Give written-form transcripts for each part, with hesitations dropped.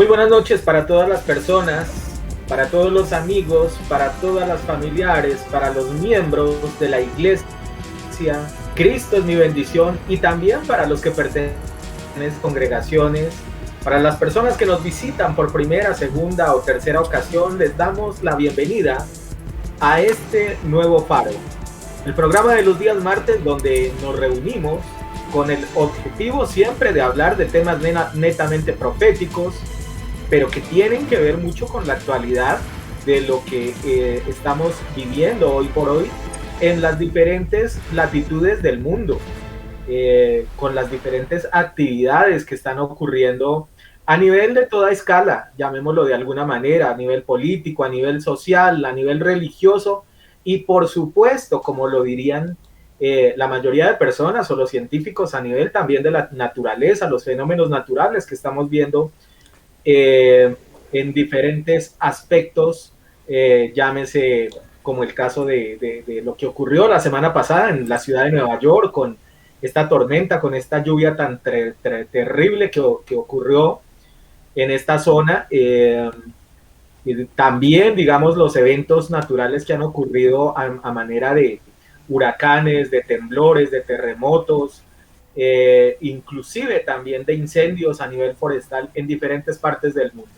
Muy buenas noches para todas las personas, para todos los amigos, para todas las familiares, para los miembros de la iglesia. Cristo es mi bendición, y también para los que pertenecen a congregaciones, para las personas que nos visitan por primera, segunda o tercera ocasión, les damos la bienvenida a este nuevo faro, el programa de los días martes, donde nos reunimos con el objetivo siempre de hablar de temas netamente proféticos, pero que tienen que ver mucho con la actualidad de lo que estamos viviendo hoy por hoy en las diferentes latitudes del mundo, con las diferentes actividades que están ocurriendo a nivel de toda escala, llamémoslo de alguna manera, a nivel político, a nivel social, a nivel religioso, y por supuesto, como lo dirían la mayoría de personas o los científicos, a nivel también de la naturaleza, los fenómenos naturales que estamos viendo en diferentes aspectos, llámese como el caso de lo que ocurrió la semana pasada en la ciudad de Nueva York, con esta tormenta, con esta lluvia tan terrible que ocurrió en esta zona. Y también, digamos, los eventos naturales que han ocurrido a manera de huracanes, de temblores, de terremotos, inclusive también de incendios a nivel forestal en diferentes partes del mundo.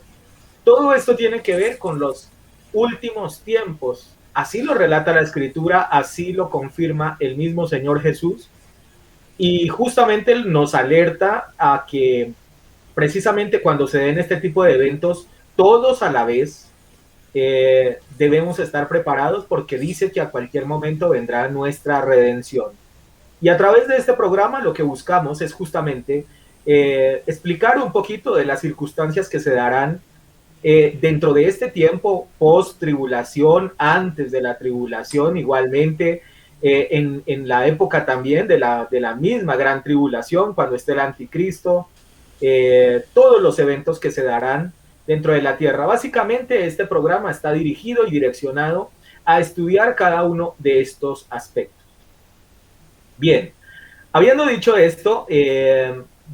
Todo esto tiene que ver con los últimos tiempos. Así lo relata la Escritura, así lo confirma el mismo Señor Jesús, y justamente nos alerta a que precisamente cuando se den este tipo de eventos, todos a la vez, debemos estar preparados, porque dice que a cualquier momento vendrá nuestra redención. Y a través de este programa lo que buscamos es justamente explicar un poquito de las circunstancias que se darán dentro de este tiempo post-tribulación, antes de la tribulación, igualmente en la época también de la misma gran tribulación, cuando esté el anticristo, todos los eventos que se darán dentro de la tierra. Básicamente este programa está dirigido y direccionado a estudiar cada uno de estos aspectos. Bien, habiendo dicho esto,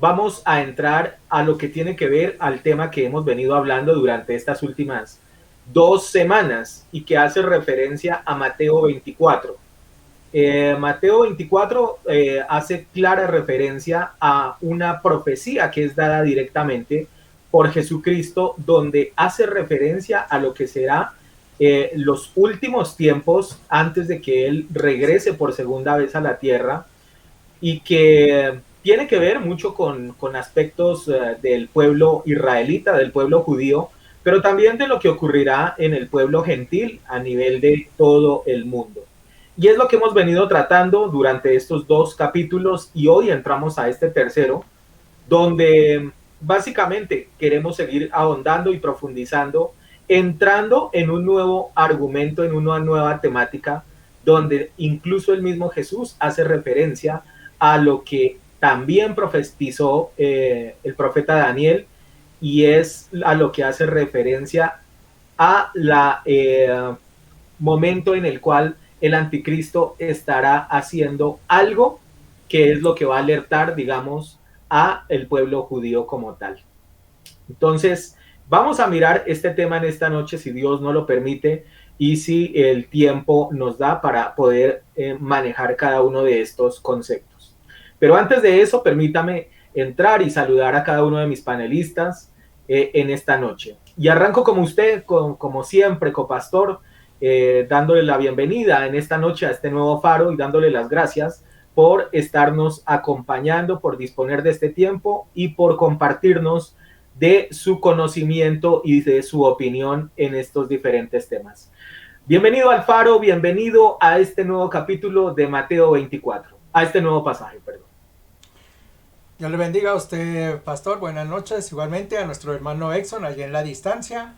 vamos a entrar a lo que tiene que ver al tema que hemos venido hablando durante estas últimas 2 semanas y que hace referencia a Mateo 24. Mateo 24 hace clara referencia a una profecía que es dada directamente por Jesucristo, donde hace referencia a lo que será los últimos tiempos antes de que Él regrese por segunda vez a la tierra, y que tiene que ver mucho con aspectos del pueblo israelita, del pueblo judío, pero también de lo que ocurrirá en el pueblo gentil a nivel de todo el mundo. Y es lo que hemos venido tratando durante estos 2 capítulos, y hoy entramos a este tercero, donde básicamente queremos seguir ahondando y profundizando, entrando en un nuevo argumento, en una nueva temática, donde incluso el mismo Jesús hace referencia a lo que también profetizó el profeta Daniel, y es a lo que hace referencia a la momento en el cual el anticristo estará haciendo algo que es lo que va a alertar, digamos, a el pueblo judío como tal. Entonces, vamos a mirar este tema en esta noche, si Dios nos lo permite y si el tiempo nos da para poder manejar cada uno de estos conceptos. Pero antes de eso, permítame entrar y saludar a cada uno de mis panelistas en esta noche. Y arranco como usted, como siempre, copastor, dándole la bienvenida en esta noche a este nuevo faro y dándole las gracias por estarnos acompañando, por disponer de este tiempo y por compartirnos de su conocimiento y de su opinión en estos diferentes temas. Bienvenido al faro, bienvenido a este nuevo capítulo de Mateo 24, a este nuevo pasaje, perdón. Dios le bendiga a usted, pastor. Buenas noches. Igualmente a nuestro hermano Exxon, allá en la distancia.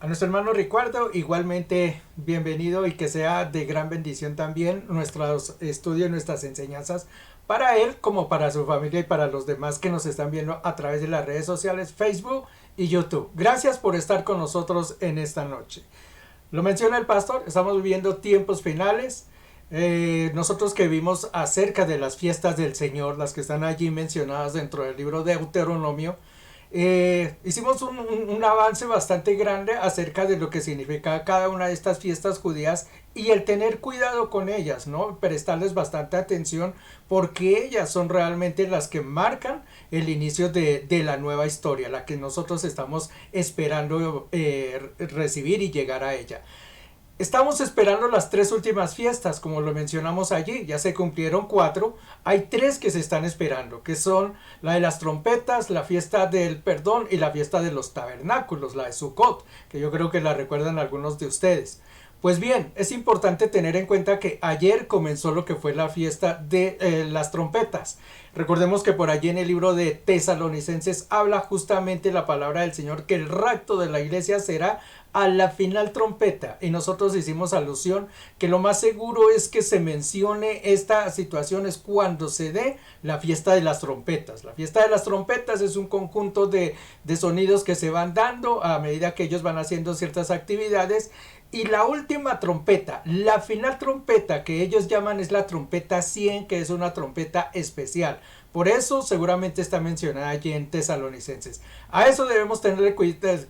A nuestro hermano Ricardo, igualmente bienvenido, y que sea de gran bendición también nuestros estudios, nuestras enseñanzas, para él como para su familia y para los demás que nos están viendo a través de las redes sociales, Facebook y YouTube. Gracias por estar con nosotros en esta noche. Lo menciona el pastor, estamos viviendo tiempos finales. Nosotros que vimos acerca de las fiestas del Señor, las que están allí mencionadas dentro del libro de Deuteronomio, Hicimos un avance bastante grande acerca de lo que significa cada una de estas fiestas judías y el tener cuidado con ellas, ¿no? Prestarles bastante atención porque ellas son realmente las que marcan el inicio de la nueva historia, la que nosotros estamos esperando recibir y llegar a ella. Estamos esperando las tres últimas fiestas, como lo mencionamos allí, ya se cumplieron 4, hay 3 que se están esperando, que son la de las trompetas, la fiesta del perdón y la fiesta de los tabernáculos, la de Sukkot, que yo creo que la recuerdan algunos de ustedes. Pues bien, es importante tener en cuenta que ayer comenzó lo que fue la fiesta de las trompetas. Recordemos que por allí en el libro de Tesalonicenses habla justamente la palabra del Señor que el rapto de la iglesia será a la final trompeta, y nosotros hicimos alusión que lo más seguro es que se mencione esta situación es cuando se dé la fiesta de las trompetas. La fiesta de las trompetas es un conjunto de sonidos que se van dando a medida que ellos van haciendo ciertas actividades. Y la última trompeta, la final trompeta que ellos llaman es la trompeta 100, que es una trompeta especial. Por eso seguramente está mencionada allí en Tesalonicenses. A eso debemos tener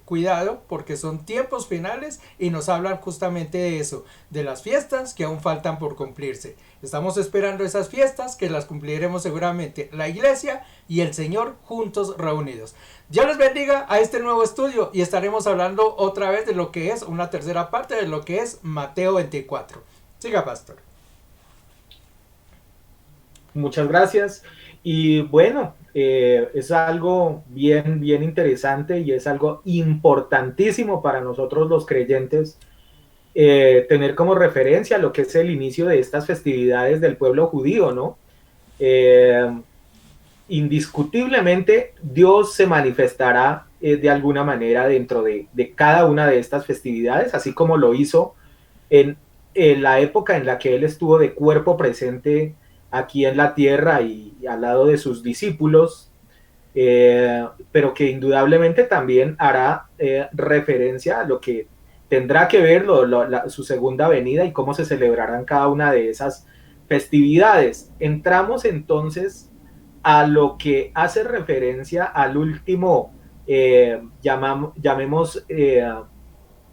cuidado porque son tiempos finales y nos hablan justamente de eso, de las fiestas que aún faltan por cumplirse. Estamos esperando esas fiestas que las cumpliremos seguramente la iglesia y el Señor juntos reunidos. Dios les bendiga a este nuevo estudio y estaremos hablando otra vez de lo que es una tercera parte de lo que es Mateo 24. Siga, pastor. Muchas gracias. Y bueno, es algo bien interesante y es algo importantísimo para nosotros los creyentes tener como referencia lo que es el inicio de estas festividades del pueblo judío, ¿no? Indiscutiblemente Dios se manifestará de alguna manera dentro de cada una de estas festividades, así como lo hizo en la época en la que Él estuvo de cuerpo presente aquí en la tierra y al lado de sus discípulos, pero que indudablemente también hará referencia a lo que tendrá que ver su segunda venida y cómo se celebrarán cada una de esas festividades. Entramos entonces a lo que hace referencia al último, llamemos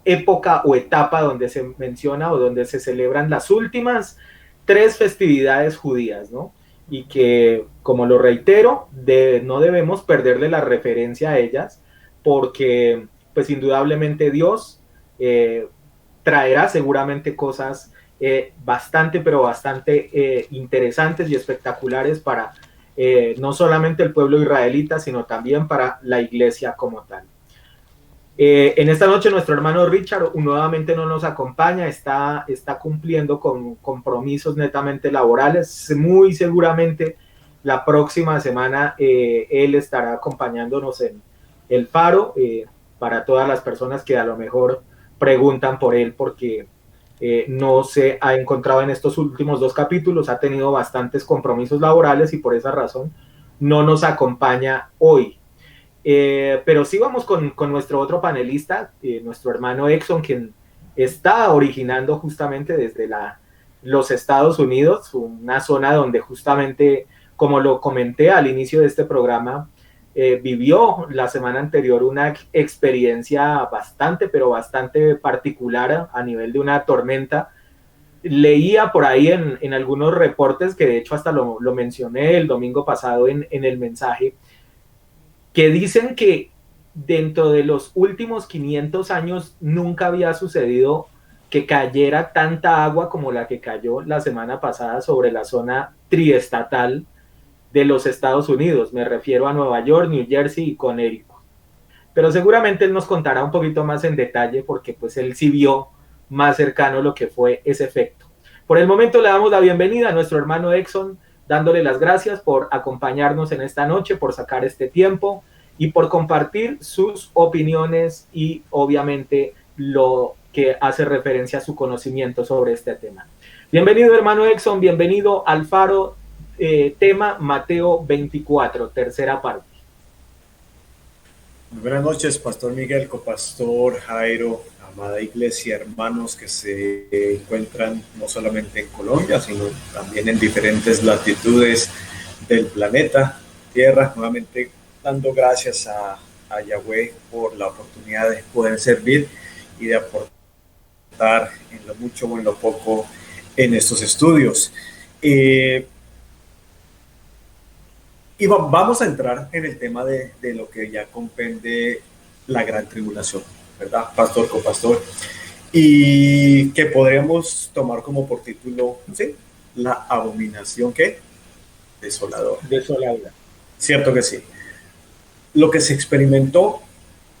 época o etapa donde se menciona o donde se celebran las últimas 3 festividades judías, ¿no? Y que, como lo reitero, no debemos perderle la referencia a ellas, porque pues indudablemente Dios traerá seguramente cosas bastante interesantes y espectaculares para no solamente el pueblo israelita, sino también para la iglesia como tal. En esta noche nuestro hermano Richard nuevamente no nos acompaña, está cumpliendo con compromisos netamente laborales. Muy seguramente la próxima semana él estará acompañándonos en el Faro, para todas las personas que a lo mejor preguntan por él, porque no se ha encontrado en estos últimos 2 capítulos, ha tenido bastantes compromisos laborales y por esa razón no nos acompaña hoy. Pero sí vamos con nuestro otro panelista, nuestro hermano Exxon, quien está originando justamente desde los Estados Unidos, una zona donde justamente, como lo comenté al inicio de este programa, vivió la semana anterior una experiencia bastante particular a nivel de una tormenta. Leía por ahí en algunos reportes, que de hecho hasta lo mencioné el domingo pasado en el mensaje, que dicen que dentro de los últimos 500 años nunca había sucedido que cayera tanta agua como la que cayó la semana pasada sobre la zona triestatal de los Estados Unidos. Me refiero a Nueva York, New Jersey y Connecticut. Pero seguramente él nos contará un poquito más en detalle, porque pues él sí vio más cercano lo que fue ese efecto. Por el momento le damos la bienvenida a nuestro hermano Exxon, dándole las gracias por acompañarnos en esta noche, por sacar este tiempo y por compartir sus opiniones y obviamente lo que hace referencia a su conocimiento sobre este tema. Bienvenido, hermano Exxon, bienvenido al Faro, tema Mateo 24, tercera parte. Buenas noches, Pastor Miguel, copastor Jairo, amada iglesia, hermanos que se encuentran no solamente en Colombia, sino también en diferentes latitudes del planeta Tierra. Nuevamente dando gracias a a Yahweh por la oportunidad de poder servir y de aportar en lo mucho o en lo poco en estos estudios. Y vamos a entrar en el tema de lo que ya comprende la gran tribulación, ¿verdad, pastor, copastor? Y que podríamos tomar como por título, ¿sí?, la abominación, ¿qué? Desoladora. Desoladora. Cierto que sí. Lo que se experimentó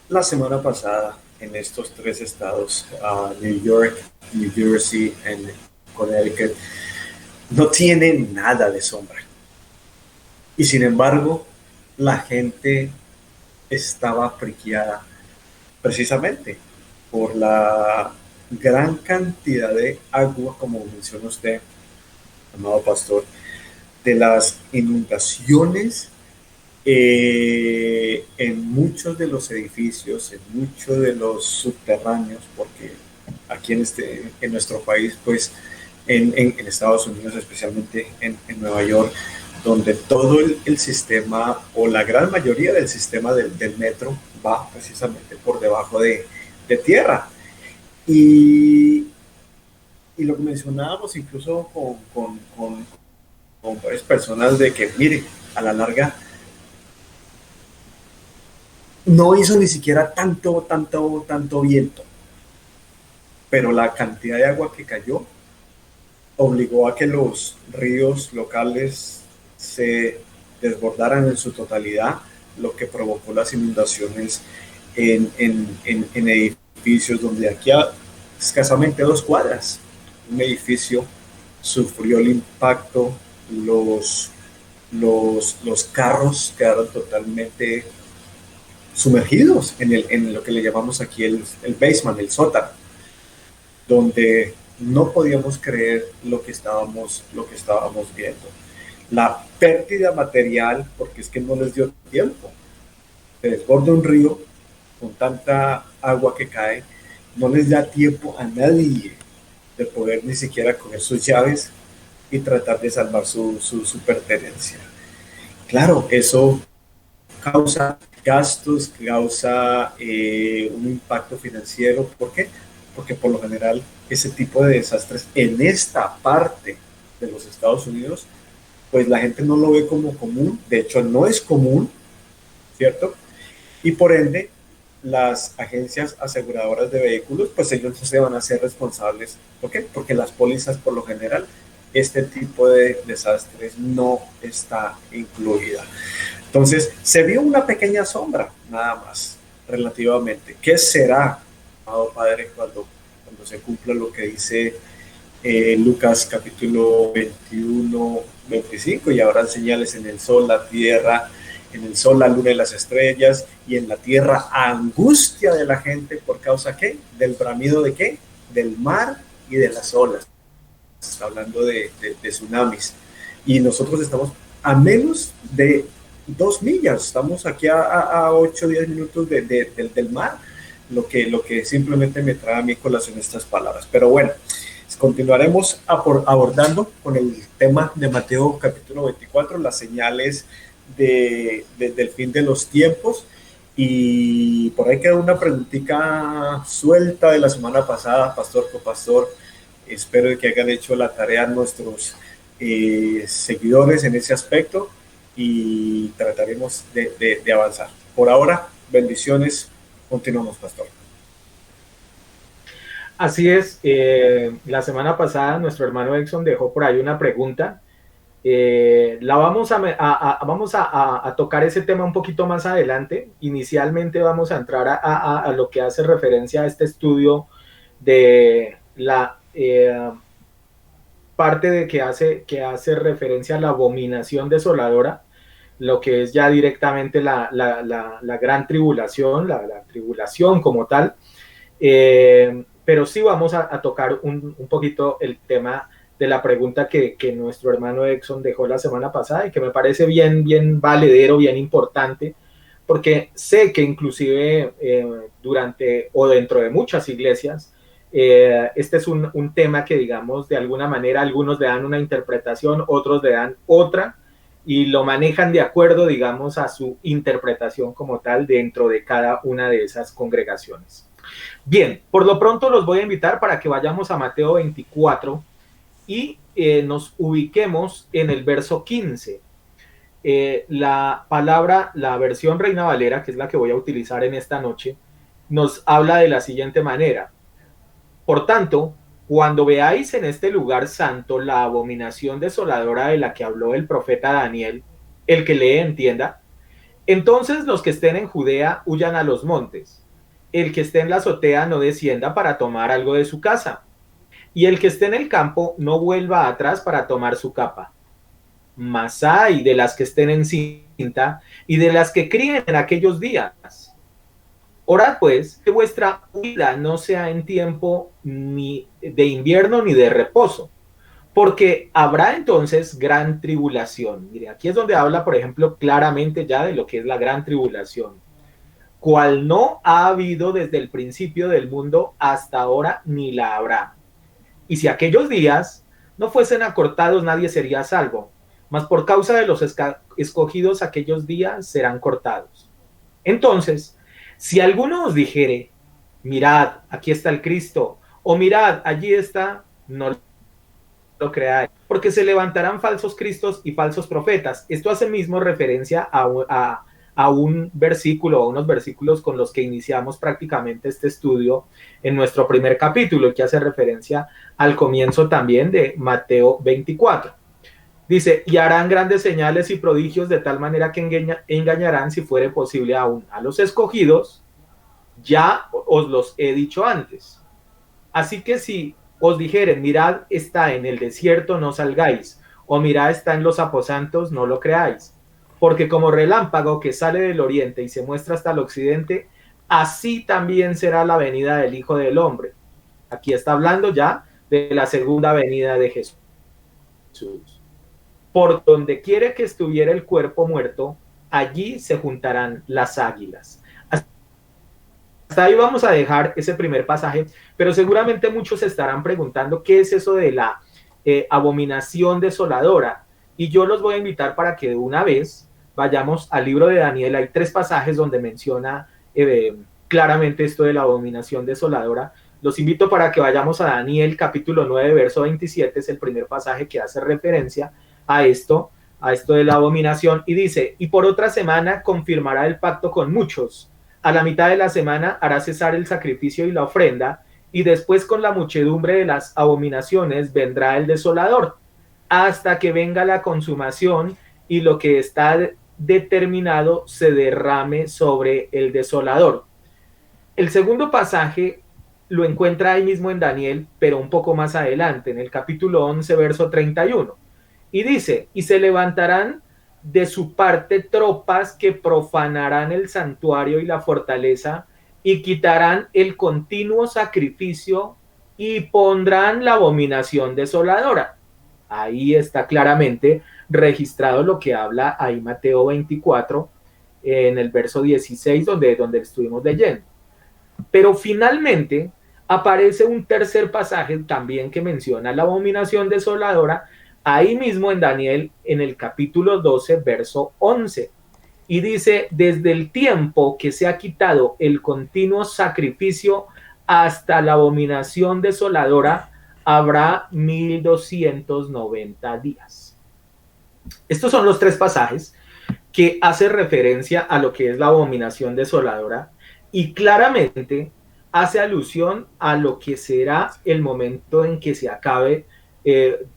la semana pasada en estos tres estados, New York, New Jersey y Connecticut, no tiene nada de sombra. Y sin embargo, la gente estaba friqueada precisamente por la gran cantidad de agua, como menciona usted, amado pastor, de las inundaciones en muchos de los edificios, en muchos de los subterráneos, porque aquí en nuestro país, pues en Estados Unidos, especialmente en Nueva York, donde todo el sistema o la gran mayoría del sistema del metro va precisamente por debajo de tierra. Y lo que mencionábamos incluso con varias personas de que, mire, a la larga no hizo ni siquiera tanto viento, pero la cantidad de agua que cayó obligó a que los ríos locales se desbordaran en su totalidad, lo que provocó las inundaciones en edificios donde aquí a escasamente 2 cuadras un edificio sufrió el impacto, los carros quedaron totalmente sumergidos en lo que le llamamos aquí el basement, el sótano, donde no podíamos creer lo que estábamos viendo. La pérdida material, porque es que no les dio tiempo. Se desborda un río con tanta agua que cae, no les da tiempo a nadie de poder ni siquiera coger sus llaves y tratar de salvar su pertenencia. Claro, eso causa gastos, causa un impacto financiero. ¿Por qué? Porque por lo general ese tipo de desastres en esta parte de los Estados Unidos, pues la gente no lo ve como común. De hecho, no es común, ¿cierto? Y por ende, las agencias aseguradoras de vehículos, pues ellos no se van a hacer responsables. ¿Por qué? Porque las pólizas, por lo general, este tipo de desastres no está incluida. Entonces, se vio una pequeña sombra, nada más, relativamente. ¿Qué será, amado Padre, cuando se cumpla lo que dice Lucas capítulo 21, 25? Y habrán señales en el sol, la tierra, en el sol, la luna y las estrellas, y en la tierra angustia de la gente. ¿Por causa qué? Del bramido de qué? Del mar y de las olas. Está hablando de tsunamis. Y nosotros estamos a menos de 2 millas, estamos aquí a 8 o 10 minutos del mar, lo que simplemente me trae a mi colación estas palabras. Pero bueno, continuaremos abordando con el tema de Mateo capítulo 24, las señales del fin de los tiempos. Y por ahí queda una preguntita suelta de la semana pasada, pastor, copastor. Espero que hayan hecho la tarea nuestros seguidores en ese aspecto y trataremos de avanzar. Por ahora, bendiciones. Continuamos, pastor. Así es. La semana pasada nuestro hermano Exxon dejó por ahí una pregunta. Vamos a tocar ese tema un poquito más adelante. Inicialmente vamos a entrar a lo que hace referencia a este estudio de la parte de que hace referencia a la abominación desoladora, lo que es ya directamente la gran tribulación, la tribulación como tal. Pero sí vamos a tocar un poquito el tema de la pregunta que nuestro hermano Exxon dejó la semana pasada y que me parece bien valedero, bien importante, porque sé que inclusive durante o dentro de muchas iglesias, este es un tema que, digamos, de alguna manera algunos le dan una interpretación, otros le dan otra, y lo manejan de acuerdo, digamos, a su interpretación como tal dentro de cada una de esas congregaciones. Bien, por lo pronto los voy a invitar para que vayamos a Mateo 24 y nos ubiquemos en el verso 15. La palabra, la versión Reina Valera, que es la que voy a utilizar en esta noche, nos habla de la siguiente manera: por tanto, cuando veáis en este lugar santo la abominación desoladora de la que habló el profeta Daniel, el que lee entienda, entonces los que estén en Judea huyan a los montes, el que esté en la azotea no descienda para tomar algo de su casa, y el que esté en el campo no vuelva atrás para tomar su capa. Mas hay de las que estén en cinta y de las que críen en aquellos días. Orad pues que vuestra huida no sea en tiempo ni de invierno ni de reposo, porque habrá entonces gran tribulación. Mire, aquí es donde habla, por ejemplo, claramente ya de lo que es la gran tribulación, cual no ha habido desde el principio del mundo hasta ahora ni la habrá. Y si aquellos días no fuesen acortados, nadie sería salvo, mas por causa de los escogidos aquellos días serán cortados. Entonces, si alguno os dijere, mirad, aquí está el Cristo, o mirad, allí está, no lo creáis, porque se levantarán falsos cristos y falsos profetas. Esto hace mismo referencia a un versículo, a unos versículos con los que iniciamos prácticamente este estudio en nuestro primer capítulo, que hace referencia al comienzo también de Mateo 24. Dice, y harán grandes señales y prodigios de tal manera que engañarán, si fuere posible, aún a los escogidos. Ya os los he dicho antes. Así que si os dijeren, mirad, está en el desierto, no salgáis, o mirad, está en los aposentos, no lo creáis. Porque como relámpago que sale del oriente y se muestra hasta el occidente, así también será la venida del Hijo del Hombre. Aquí está hablando ya de la segunda venida de Jesús. Por donde quiere que estuviera el cuerpo muerto, allí se juntarán las águilas. Hasta ahí vamos a dejar ese primer pasaje, pero seguramente muchos se estarán preguntando qué es eso de la abominación desoladora. Y yo los voy a invitar para que de una vez vayamos al libro de Daniel. Hay 3 pasajes donde menciona claramente esto de la abominación desoladora. Los invito para que vayamos a Daniel capítulo 9, verso 27, es el primer pasaje que hace referencia a esto de la abominación, y dice, y por otra semana confirmará el pacto con muchos, a la mitad de la semana hará cesar el sacrificio y la ofrenda, y después con la muchedumbre de las abominaciones vendrá el desolador, hasta que venga la consumación y lo que está determinado se derrame sobre el desolador. El segundo pasaje lo encuentra ahí mismo en Daniel, pero un poco más adelante, en el capítulo 11, verso 31. Y dice, y se levantarán de su parte tropas que profanarán el santuario y la fortaleza, y quitarán el continuo sacrificio y pondrán la abominación desoladora. Ahí está claramente registrado lo que habla ahí Mateo 24, en el verso 16, donde estuvimos leyendo. Pero finalmente aparece un tercer pasaje también que menciona la abominación desoladora, ahí mismo en Daniel, en el capítulo 12, verso 11. Y dice, desde el tiempo que se ha quitado el continuo sacrificio hasta la abominación desoladora, habrá 1290 días. Estos son los 3 pasajes que hacen referencia a lo que es la abominación desoladora, y claramente hace alusión a lo que será el momento en que se acabe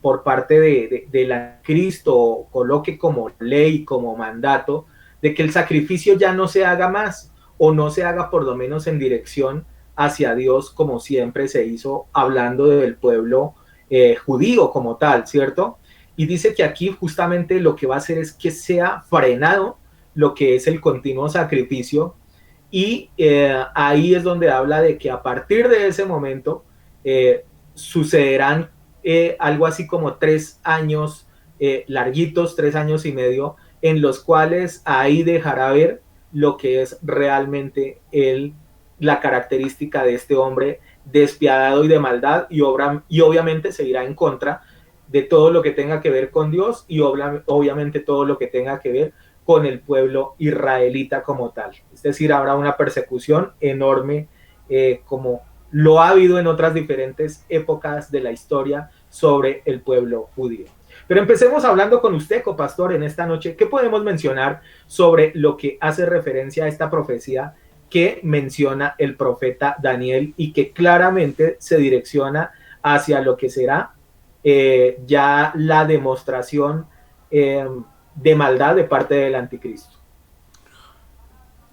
por parte de la Cristo, coloque como ley, como mandato, de que el sacrificio ya no se haga más, o no se haga por lo menos en dirección hacia Dios, como siempre se hizo, hablando del pueblo judío como tal, ¿cierto? Y dice que aquí justamente lo que va a hacer es que sea frenado lo que es el continuo sacrificio, y ahí es donde habla de que a partir de ese momento sucederán algo así como 3 años larguitos, 3 años y medio, en los cuales ahí dejará ver lo que es realmente la característica de este hombre despiadado y de maldad, y obviamente se irá en contra de todo lo que tenga que ver con Dios y obviamente todo lo que tenga que ver con el pueblo israelita como tal. Es decir, habrá una persecución enorme como lo ha habido en otras diferentes épocas de la historia sobre el pueblo judío. Pero empecemos hablando con usted, copastor, en esta noche. ¿Qué podemos mencionar sobre lo que hace referencia a esta profecía que menciona el profeta Daniel y que claramente se direcciona hacia lo que será ya la demostración de maldad de parte del anticristo?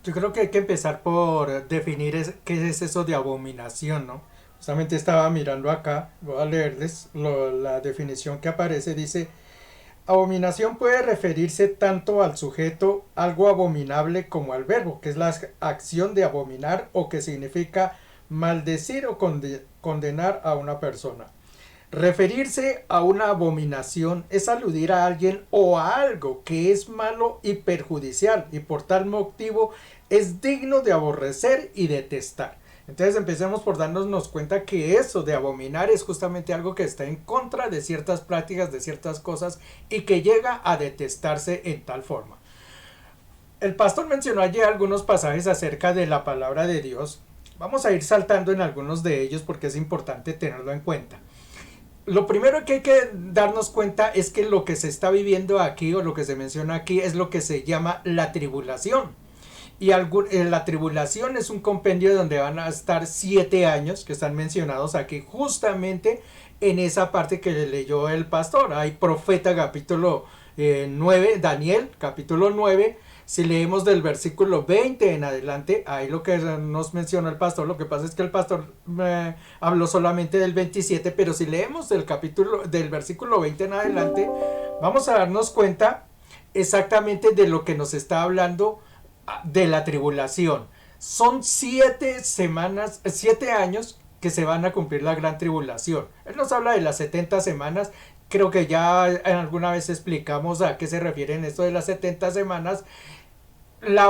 Yo creo que hay que empezar por definir qué es eso de abominación, ¿no? Justamente estaba mirando acá, voy a leerles la definición que aparece, dice: abominación puede referirse tanto al sujeto, algo abominable, como al verbo, que es la acción de abominar o que significa maldecir o condenar a una persona. Referirse a una abominación es aludir a alguien o a algo que es malo y perjudicial y por tal motivo es digno de aborrecer y detestar. Entonces empecemos por darnos cuenta que eso de abominar es justamente algo que está en contra de ciertas prácticas, de ciertas cosas y que llega a detestarse en tal forma. El pastor mencionó allí algunos pasajes acerca de la palabra de Dios. Vamos a ir saltando en algunos de ellos porque es importante tenerlo en cuenta. Lo primero que hay que darnos cuenta es que lo que se está viviendo aquí o lo que se menciona aquí es lo que se llama la tribulación. Y la tribulación es un compendio donde van a estar 7 años que están mencionados aquí justamente en esa parte que leyó el pastor. Hay profeta capítulo 9, Daniel capítulo 9. Si leemos del versículo 20 en adelante, ahí lo que nos menciona el pastor, lo que pasa es que el pastor habló solamente del 27, pero si leemos del versículo 20 en adelante, vamos a darnos cuenta exactamente de lo que nos está hablando de la tribulación. Son 7 semanas, 7 años que se van a cumplir la gran tribulación. Él nos habla de las 70 semanas. Creo que ya alguna vez explicamos a qué se refieren esto de las 70 semanas. La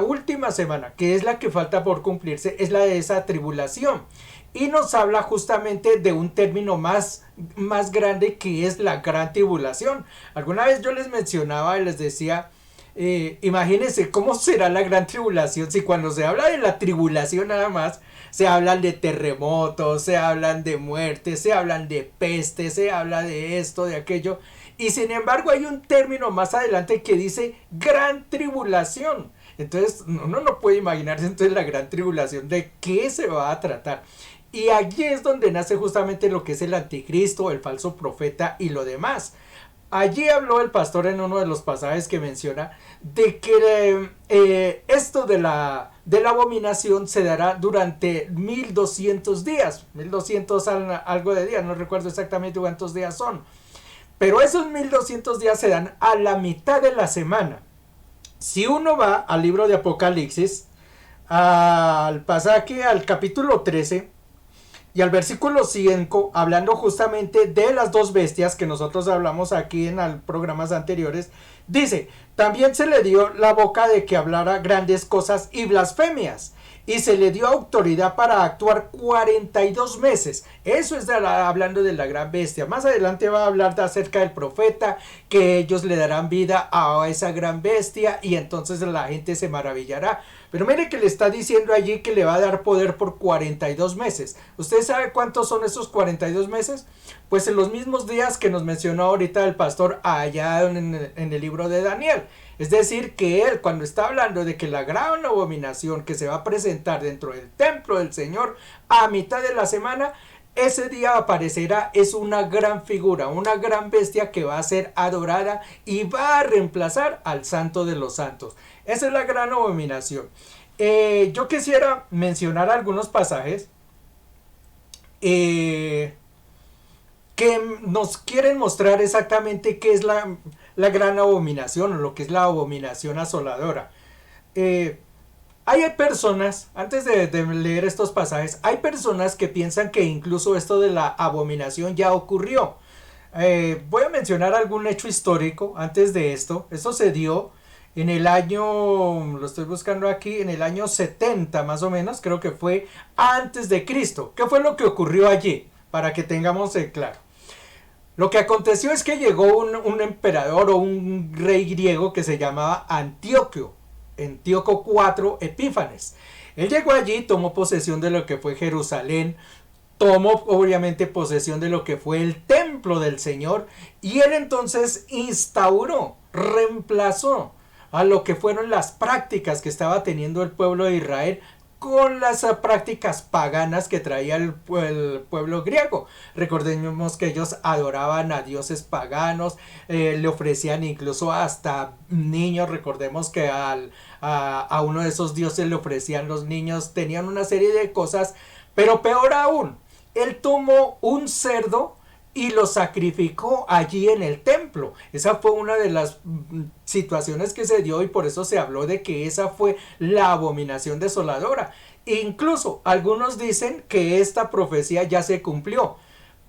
última semana, que es la que falta por cumplirse, es la de esa tribulación. Y nos habla justamente de un término más grande que es la gran tribulación. Alguna vez yo les mencionaba y les decía, imagínense cómo será la gran tribulación si cuando se habla de la tribulación nada más se hablan de terremotos, se hablan de muerte, se hablan de peste, se habla de esto, de aquello, y sin embargo hay un término más adelante que dice gran tribulación. Entonces uno no puede imaginarse entonces la gran tribulación de qué se va a tratar. Y allí es donde nace justamente lo que es el anticristo, el falso profeta y lo demás. Allí habló el pastor en uno de los pasajes que menciona de que esto de la abominación se dará durante 1200 días, 1200 algo de días, no recuerdo exactamente cuántos días son, pero esos 1200 días se dan a la mitad de la semana. Si uno va al libro de Apocalipsis, al pasaje al capítulo 13, y al versículo 5, hablando justamente de las dos bestias que nosotros hablamos aquí en programas anteriores, dice: también se le dio la boca de que hablara grandes cosas y blasfemias, y se le dio autoridad para actuar 42 meses. Eso es hablando de la gran bestia. Más adelante va a hablar acerca del profeta, que ellos le darán vida a esa gran bestia y entonces la gente se maravillará. Pero mire que le está diciendo allí que le va a dar poder por 42 meses. ¿Usted sabe cuántos son esos 42 meses? Pues en los mismos días que nos mencionó ahorita el pastor allá en el libro de Daniel. Es decir, que él, cuando está hablando de que la gran abominación que se va a presentar dentro del templo del Señor a mitad de la semana, ese día aparecerá, es una gran figura, una gran bestia que va a ser adorada y va a reemplazar al Santo de los Santos. Esa es la gran abominación. Yo quisiera mencionar algunos pasajes que nos quieren mostrar exactamente qué es la gran abominación o lo que es la abominación asoladora. Hay personas, antes de leer estos pasajes, hay personas que piensan que incluso esto de la abominación ya ocurrió. Voy a mencionar algún hecho histórico antes de esto. Eso se dio en el año, lo estoy buscando aquí, en el año 70 más o menos, creo que fue antes de Cristo. ¿Qué fue lo que ocurrió allí? Para que tengamos claro. Lo que aconteció es que llegó un emperador o un rey griego que se llamaba Antíoco IV Epífanes. Él llegó allí, tomó posesión de lo que fue Jerusalén, tomó obviamente posesión de lo que fue el templo del Señor, y él entonces instauró, reemplazó a lo que fueron las prácticas que estaba teniendo el pueblo de Israel con las prácticas paganas que traía el pueblo griego. Recordemos que ellos adoraban a dioses paganos, le ofrecían incluso hasta niños. Recordemos que a uno de esos dioses le ofrecían los niños, tenían una serie de cosas, pero peor aún, él tomó un cerdo y lo sacrificó allí en el templo. Esa fue una de las situaciones que se dio, y por eso se habló de que esa fue la abominación desoladora. Incluso algunos dicen que esta profecía ya se cumplió.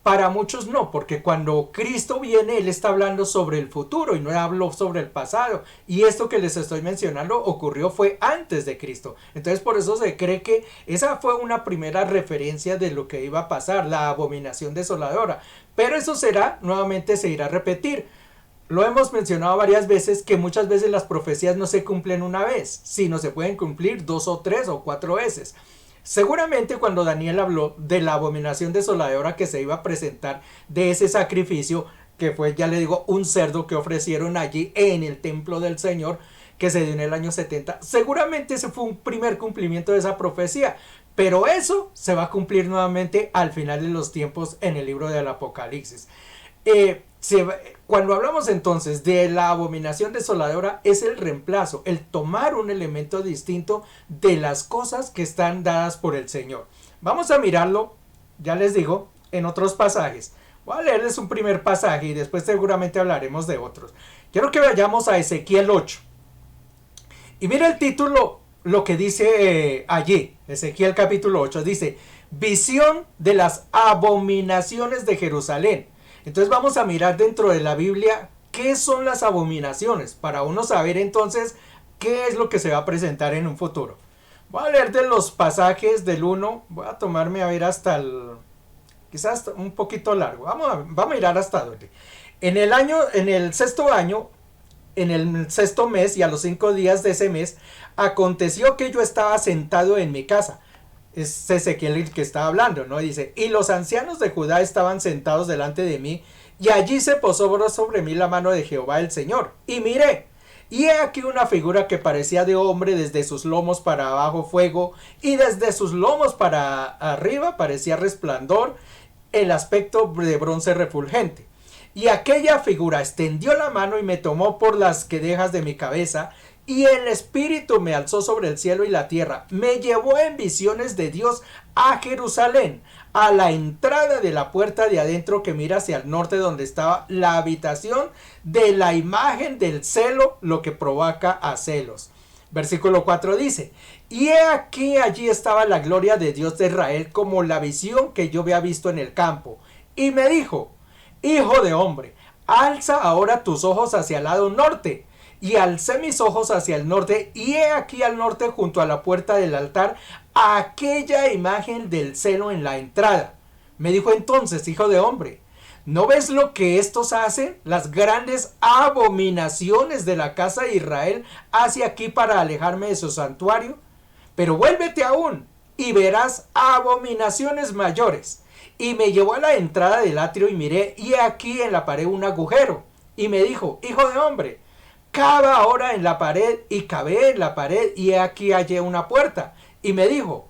Para muchos no, porque cuando Cristo viene, Él está hablando sobre el futuro y no habló sobre el pasado. Y esto que les estoy mencionando ocurrió fue antes de Cristo. Entonces por eso se cree que esa fue una primera referencia de lo que iba a pasar, la abominación desoladora. Pero eso nuevamente se irá a repetir. Lo hemos mencionado varias veces, que muchas veces las profecías no se cumplen una vez, sino se pueden cumplir 2 o 3 o 4 veces. Seguramente cuando Daniel habló de la abominación desoladora que se iba a presentar, de ese sacrificio, que fue, ya le digo, un cerdo que ofrecieron allí en el templo del Señor, que se dio en el año 70, seguramente ese fue un primer cumplimiento de esa profecía, pero eso se va a cumplir nuevamente al final de los tiempos en el libro del Apocalipsis. Cuando hablamos entonces de la abominación desoladora, es el reemplazo, el tomar un elemento distinto de las cosas que están dadas por el Señor. Vamos a mirarlo, ya les digo, en otros pasajes. Voy a leerles un primer pasaje y después seguramente hablaremos de otros. Quiero que vayamos a Ezequiel 8. Y mira el título, lo que dice allí, Ezequiel capítulo 8, dice: visión de las abominaciones de Jerusalén. Entonces vamos a mirar dentro de la Biblia qué son las abominaciones, para uno saber entonces qué es lo que se va a presentar en un futuro. Voy a leer de los pasajes del 1, voy a tomarme a ver hasta quizás un poquito largo. Vamos a mirar hasta dónde. En el sexto año, en el sexto mes y a los 5 días de ese mes, aconteció que yo estaba sentado en mi casa. Es Ezequiel el que está hablando, ¿no? Dice: y los ancianos de Judá estaban sentados delante de mí, y allí se posó sobre mí la mano de Jehová el Señor. Y miré, y he aquí una figura que parecía de hombre, desde sus lomos para abajo fuego, y desde sus lomos para arriba parecía resplandor, el aspecto de bronce refulgente. Y aquella figura extendió la mano y me tomó por las quedejas de mi cabeza, y el Espíritu me alzó sobre el cielo y la tierra. Me llevó en visiones de Dios a Jerusalén, a la entrada de la puerta de adentro que mira hacia el norte, donde estaba la habitación de la imagen del celo, lo que provoca a celos. Versículo 4 dice: y he aquí allí estaba la gloria de Dios de Israel, como la visión que yo había visto en el campo. Y me dijo: hijo de hombre, alza ahora tus ojos hacia el lado norte. Y alcé mis ojos hacia el norte, y he aquí al norte, junto a la puerta del altar, aquella imagen del celo en la entrada. Me dijo entonces: hijo de hombre, ¿no ves lo que estos hacen? Las grandes abominaciones de la casa de Israel hacia aquí para alejarme de su santuario. Pero vuélvete aún, y verás abominaciones mayores. Y me llevó a la entrada del atrio, y miré, y he aquí en la pared un agujero. Y me dijo: hijo de hombre, cava ahora en la pared. Y cavé en la pared, y he aquí hallé una puerta. Y me dijo: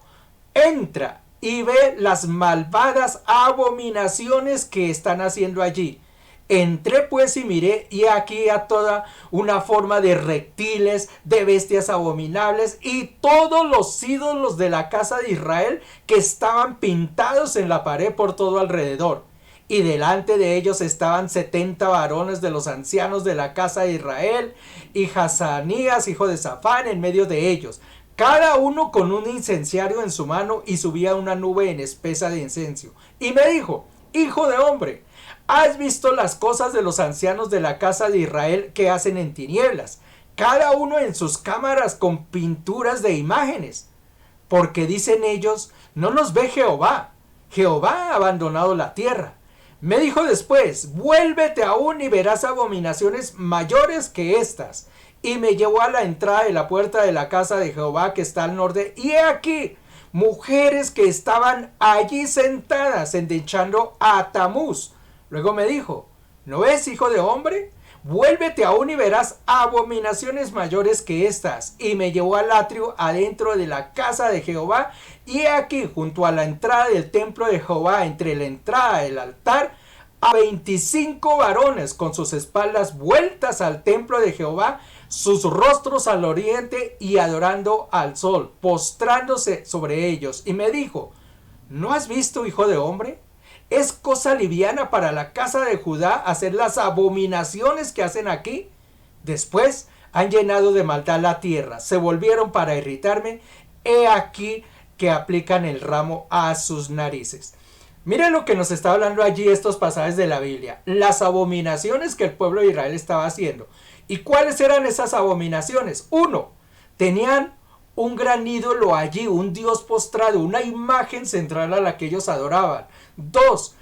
entra y ve las malvadas abominaciones que están haciendo allí. Entré pues y miré, y aquí a toda una forma de reptiles, de bestias abominables, y todos los ídolos de la casa de Israel que estaban pintados en la pared por todo alrededor. Y delante de ellos estaban 70 varones de los ancianos de la casa de Israel, y Hazanías, hijo de Safán, en medio de ellos, cada uno con un incenciario en su mano, y subía una nube en espesa de incienso. Y me dijo: hijo de hombre, ¿has visto las cosas de los ancianos de la casa de Israel que hacen en tinieblas, cada uno en sus cámaras con pinturas de imágenes? Porque dicen ellos: no nos ve Jehová, Jehová ha abandonado la tierra. Me dijo después, vuélvete aún y verás abominaciones mayores que estas. Y me llevó a la entrada de la puerta de la casa de Jehová que está al norte. Y he aquí, mujeres que estaban allí sentadas endechando a Tamuz. Luego me dijo, ¿no ves, hijo de hombre? Vuélvete aún y verás abominaciones mayores que estas. Y me llevó al atrio adentro de la casa de Jehová. Y he aquí, junto a la entrada del templo de Jehová, entre la entrada del altar, a 25 varones con sus espaldas vueltas al templo de Jehová, sus rostros al oriente y adorando al sol, postrándose sobre ellos. Y me dijo, ¿no has visto, hijo de hombre? ¿Es cosa liviana para la casa de Judá hacer las abominaciones que hacen aquí? Después han llenado de maldad la tierra, se volvieron para irritarme, he aquí que aplican el ramo a sus narices. Miren lo que nos está hablando allí estos pasajes de la Biblia, las abominaciones que el pueblo de Israel estaba haciendo. ¿Y cuáles eran esas abominaciones? Uno, tenían un gran ídolo allí, un dios postrado, una imagen central a la que ellos adoraban. Dos,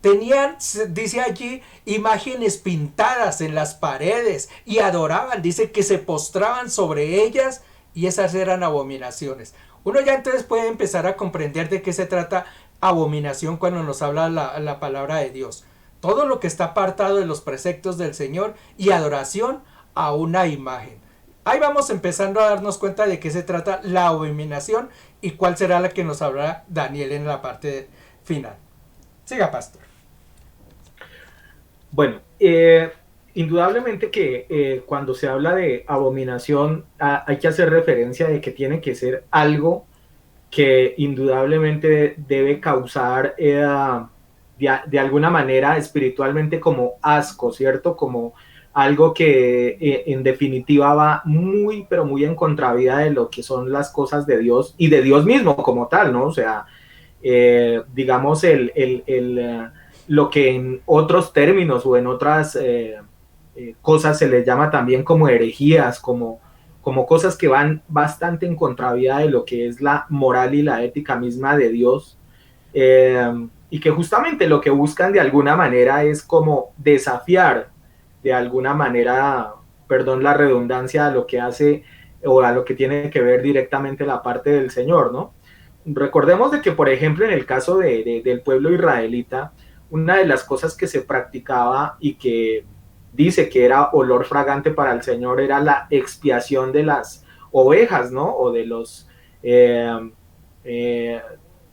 tenían, dice allí, imágenes pintadas en las paredes y adoraban, dice que se postraban sobre ellas y esas eran abominaciones. Uno ya entonces puede empezar a comprender de qué se trata abominación cuando nos habla la palabra de Dios. Todo lo que está apartado de los preceptos del Señor y adoración a una imagen. Ahí vamos empezando a darnos cuenta de qué se trata la abominación y cuál será la que nos hablará Daniel en la parte final. Siga, pastor. Bueno, indudablemente que cuando se habla de abominación hay que hacer referencia de que tiene que ser algo que indudablemente debe causar de alguna manera espiritualmente como asco, ¿cierto? Como algo que en definitiva va muy, pero muy en contravía de lo que son las cosas de Dios y de Dios mismo como tal, ¿no? O sea, digamos, lo que en otros términos o en otras cosas se les llama también como herejías, como cosas que van bastante en contravía de lo que es la moral y la ética misma de Dios, y que justamente lo que buscan de alguna manera es como desafiar de alguna manera, perdón la redundancia, a lo que hace o a lo que tiene que ver directamente la parte del Señor, ¿no? Recordemos de que, por ejemplo, en el caso del pueblo israelita, una de las cosas que se practicaba y que dice que era olor fragante para el Señor era la expiación de las ovejas, ¿no? O de los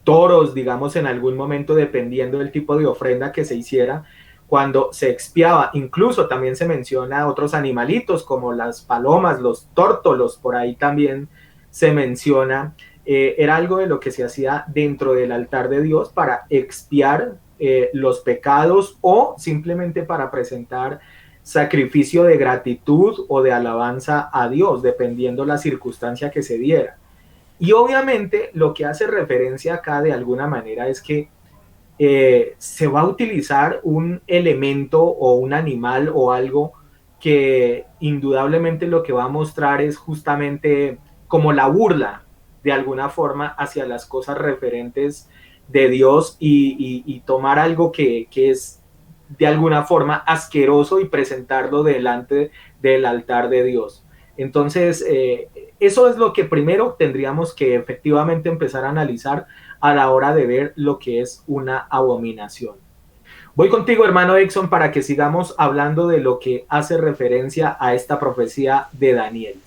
toros, digamos, en algún momento, dependiendo del tipo de ofrenda que se hiciera, cuando se expiaba. Incluso también se menciona otros animalitos como las palomas, los tórtolos, por ahí también se menciona. Era algo de lo que se hacía dentro del altar de Dios para expiar los pecados o simplemente para presentar sacrificio de gratitud o de alabanza a Dios, dependiendo la circunstancia que se diera. Y obviamente lo que hace referencia acá de alguna manera es que se va a utilizar un elemento o un animal o algo que indudablemente lo que va a mostrar es justamente como la burla de alguna forma hacia las cosas referentes de Dios y tomar algo que es de alguna forma asqueroso y presentarlo delante del altar de Dios. Entonces, eso es lo que primero tendríamos que efectivamente empezar a analizar a la hora de ver lo que es una abominación. Voy contigo, hermano Exxon, para que sigamos hablando de lo que hace referencia a esta profecía de Daniel.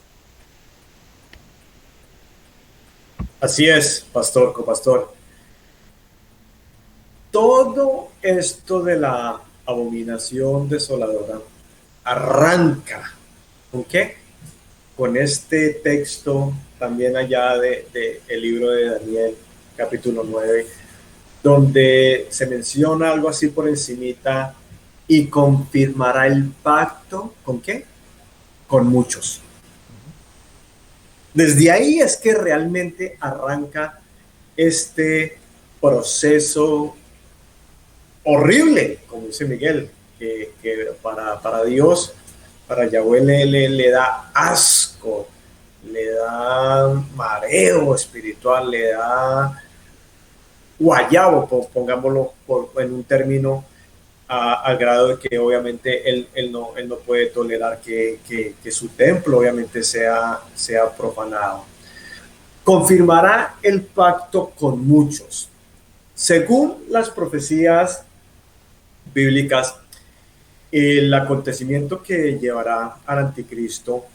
Así es, pastor, copastor. Todo esto de la abominación desoladora arranca, ¿con qué? Con este texto también allá de el libro de Daniel, capítulo 9, donde se menciona algo así por encimita, y confirmará el pacto, ¿con qué? Con muchos. Desde ahí es que realmente arranca este proceso horrible, como dice Miguel, que para Dios, para Yahweh le da asco, le da mareo espiritual, le da guayabo, pongámoslo en un término al grado de que obviamente él no puede tolerar que su templo obviamente sea profanado. Confirmará el pacto con muchos. Según las profecías bíblicas, el acontecimiento que llevará al anticristo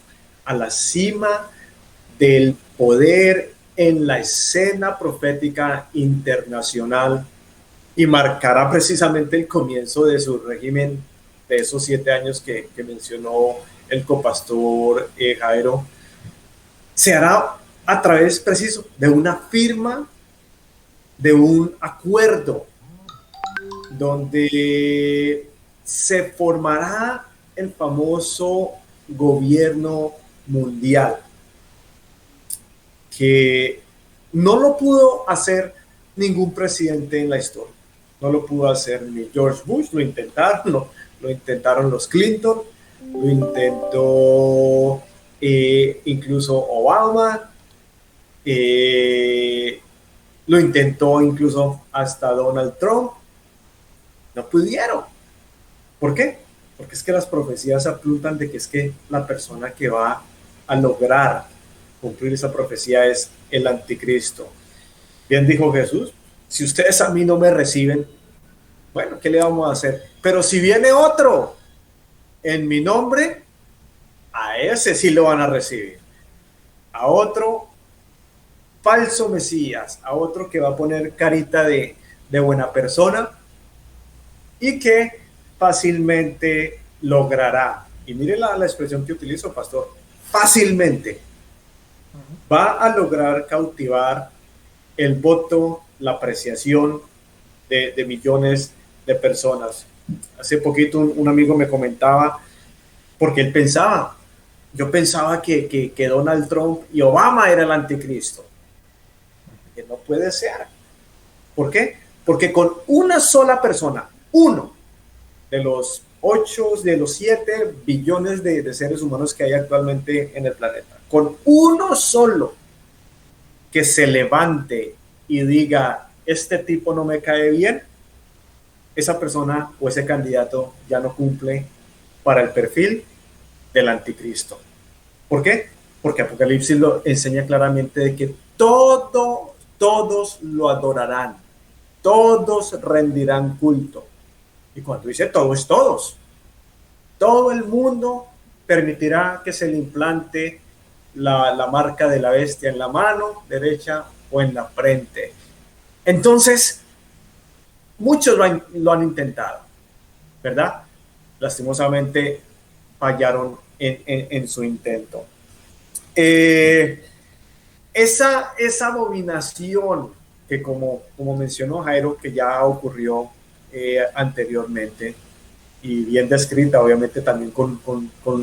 a la cima del poder en la escena profética internacional y marcará precisamente el comienzo de su régimen de esos 7 años que mencionó el copastor Jairo, se hará a través preciso de una firma, de un acuerdo, donde se formará el famoso gobierno mundial, que no lo pudo hacer ningún presidente en la historia. No lo pudo hacer ni George Bush, lo intentaron los Clinton, lo intentó incluso Obama, lo intentó incluso hasta Donald Trump. No pudieron. ¿Por qué? Porque es que las profecías apuntan de que es que la persona que va a lograr cumplir esa profecía es el anticristo. Bien dijo Jesús, si ustedes a mí no me reciben, bueno, ¿qué le vamos a hacer? Pero si viene otro en mi nombre, a ese sí lo van a recibir. A otro falso Mesías, a otro que va a poner carita de buena persona y que fácilmente logrará. Y mire la expresión que utilizo, pastor, fácilmente va a lograr cautivar el voto, la apreciación de millones de personas. Hace poquito un amigo me comentaba, porque él pensaba, yo pensaba que Donald Trump y Obama era el anticristo. Que no puede ser. ¿Por qué? Porque con una sola persona, uno de los 7 billones de seres humanos que hay actualmente en el planeta, con uno solo que se levante y diga, este tipo no me cae bien, esa persona o ese candidato ya no cumple para el perfil del anticristo. ¿Por qué? Porque Apocalipsis lo enseña claramente de que todos lo adorarán, todos rendirán culto. Y cuando dice todo, es todos. Todo el mundo permitirá que se le implante la marca de la bestia en la mano derecha o en la frente. Entonces, muchos lo han intentado, ¿verdad? Lastimosamente fallaron en su intento. Esa abominación que como mencionó Jairo, que ya ocurrió anteriormente y bien descrita, obviamente también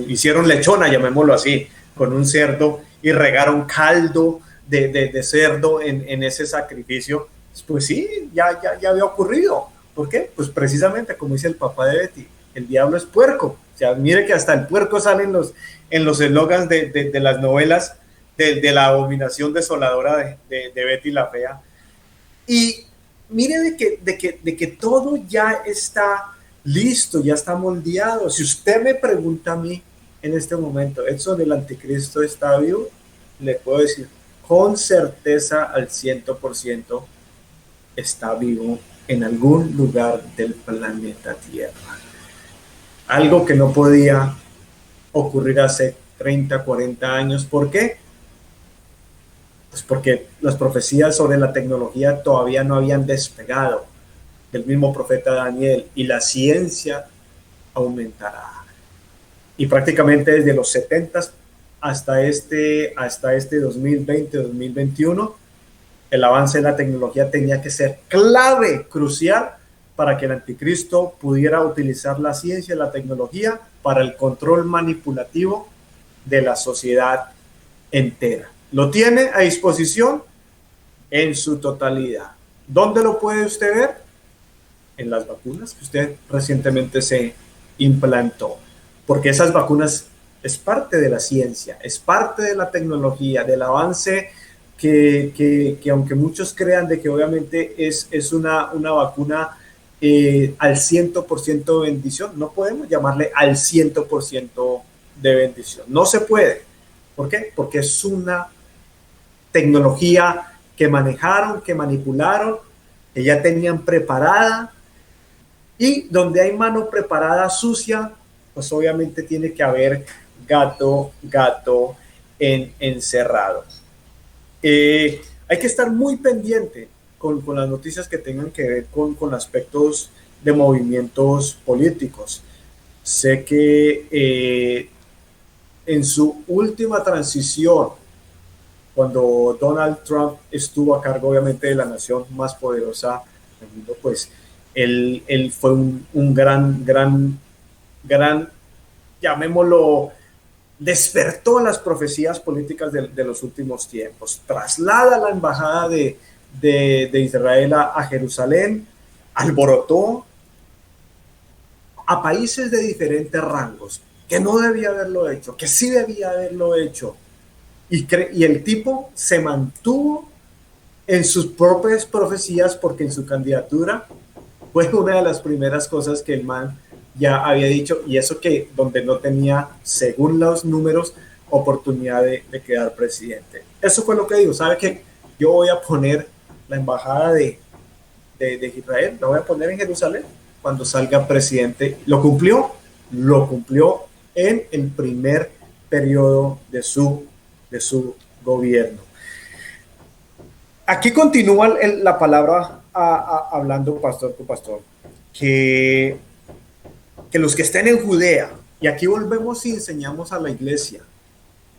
hicieron lechona, llamémoslo así, con un cerdo y regaron caldo de cerdo en ese sacrificio. Pues sí, ya había ocurrido. ¿Por qué? Pues precisamente como dice el papá de Betty, el diablo es puerco. O sea, mire que hasta el puerco sale en los eslogans de las novelas de la abominación desoladora de Betty la Fea. Y mire de que todo ya está listo, ya está moldeado. Si usted me pregunta a mí en este momento, ¿Edson el anticristo está vivo? Le puedo decir con certeza al 100% está vivo en algún lugar del planeta Tierra. Algo que no podía ocurrir hace 30, 40 años. ¿Por qué? Pues porque las profecías sobre la tecnología todavía no habían despegado del mismo profeta Daniel, y la ciencia aumentará. Y prácticamente desde los 70 hasta este 2020-2021, el avance de la tecnología tenía que ser clave, crucial, para que el anticristo pudiera utilizar la ciencia y la tecnología para el control manipulativo de la sociedad entera. Lo tiene a disposición en su totalidad. ¿Dónde lo puede usted ver? En las vacunas que usted recientemente se implantó. Porque esas vacunas es parte de la ciencia, es parte de la tecnología, del avance que aunque muchos crean de que obviamente es una vacuna al 100% de bendición. No podemos llamarle al 100% de bendición. No se puede. ¿Por qué? Porque es una tecnología que manejaron, que manipularon, que ya tenían preparada, y donde hay mano preparada sucia, pues obviamente tiene que haber gato encerrado. Hay que estar muy pendiente con las noticias que tengan que ver con aspectos de movimientos políticos. Sé que en su última transición, cuando Donald Trump estuvo a cargo obviamente de la nación más poderosa del mundo, pues él fue un gran, llamémoslo, despertó las profecías políticas de los últimos tiempos, traslada la embajada de Israel a Jerusalén, alborotó a países de diferentes rangos, que no debía haberlo hecho, que sí debía haberlo hecho, y el tipo se mantuvo en sus propias profecías, porque en su candidatura fue una de las primeras cosas que el man ya había dicho, y eso que donde no tenía, según los números, oportunidad de quedar presidente. Eso fue lo que dijo. ¿Sabe qué? Yo voy a poner la embajada de Israel, la voy a poner en Jerusalén cuando salga presidente. Lo cumplió en el primer periodo de su gobierno. Aquí continúa la palabra hablando pastor, que los que estén en Judea, y aquí volvemos y enseñamos a la iglesia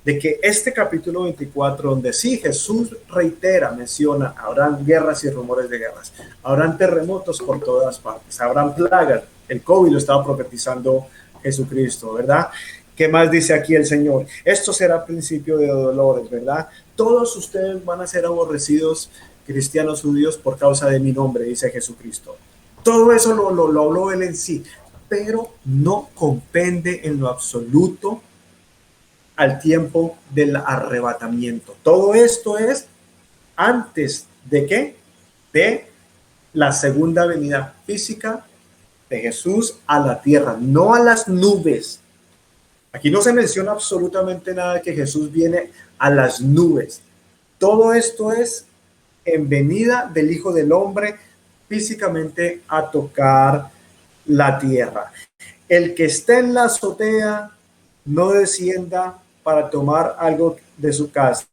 de que este capítulo 24, donde sí Jesús menciona, habrán guerras y rumores de guerras, habrán terremotos por todas partes, habrán plagas, el COVID lo estaba profetizando Jesucristo, ¿verdad? ¿Qué más dice aquí el Señor? Esto será principio de dolores, ¿verdad? Todos ustedes van a ser aborrecidos, cristianos judíos, por causa de mi nombre, dice Jesucristo. Todo eso lo habló él en sí, pero no compende en lo absoluto al tiempo del arrebatamiento. Todo esto es antes de ¿qué? De la segunda venida física de Jesús a la tierra, no a las nubes. Aquí no se menciona absolutamente nada de que Jesús viene a las nubes. Todo esto es en venida del Hijo del Hombre físicamente a tocar la tierra. El que esté en la azotea no descienda para tomar algo de su casa.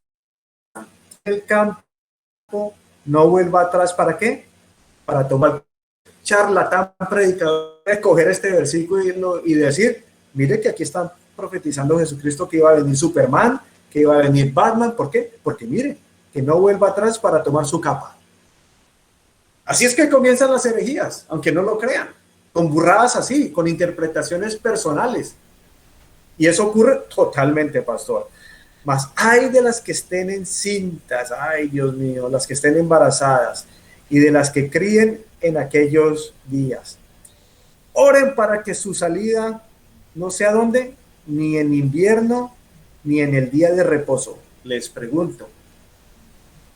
El campo no vuelva atrás. ¿Para qué? Para tomar. Charlatán predicador, escoger este versículo y decir, mire que aquí están profetizando Jesucristo que iba a venir Superman, que iba a venir Batman. ¿Por qué? Porque mire, que no vuelva atrás para tomar su capa. Así es que comienzan las herejías, aunque no lo crean, con burradas así, con interpretaciones personales. Y eso ocurre totalmente, pastor. Mas hay de las que estén encintas, ay Dios mío, las que estén embarazadas, y de las que críen en aquellos días. Oren para que su salida no sea ¿dónde? Ni en invierno, ni en el día de reposo. Les pregunto,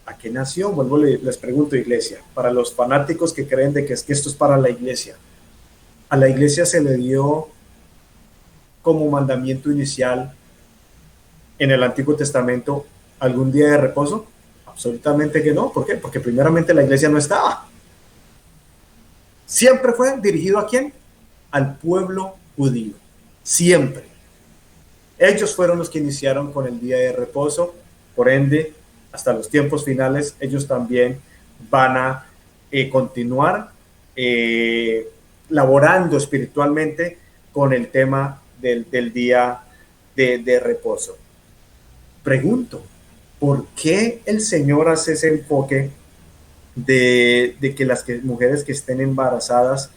¿a qué nación? Vuelvo, les pregunto, iglesia, para los fanáticos que creen de que esto es para la iglesia. A la iglesia se le dio como mandamiento inicial en el Antiguo Testamento algún día de reposo. Absolutamente que no. ¿Por qué? Porque primeramente la iglesia no estaba. Siempre fue dirigido ¿a quién? Al pueblo judío. Siempre. Ellos fueron los que iniciaron con el día de reposo. Por ende, hasta los tiempos finales, ellos también van a continuar laborando espiritualmente con el tema del día de reposo. Pregunto, ¿por qué el Señor hace ese enfoque de que las mujeres que estén embarazadas,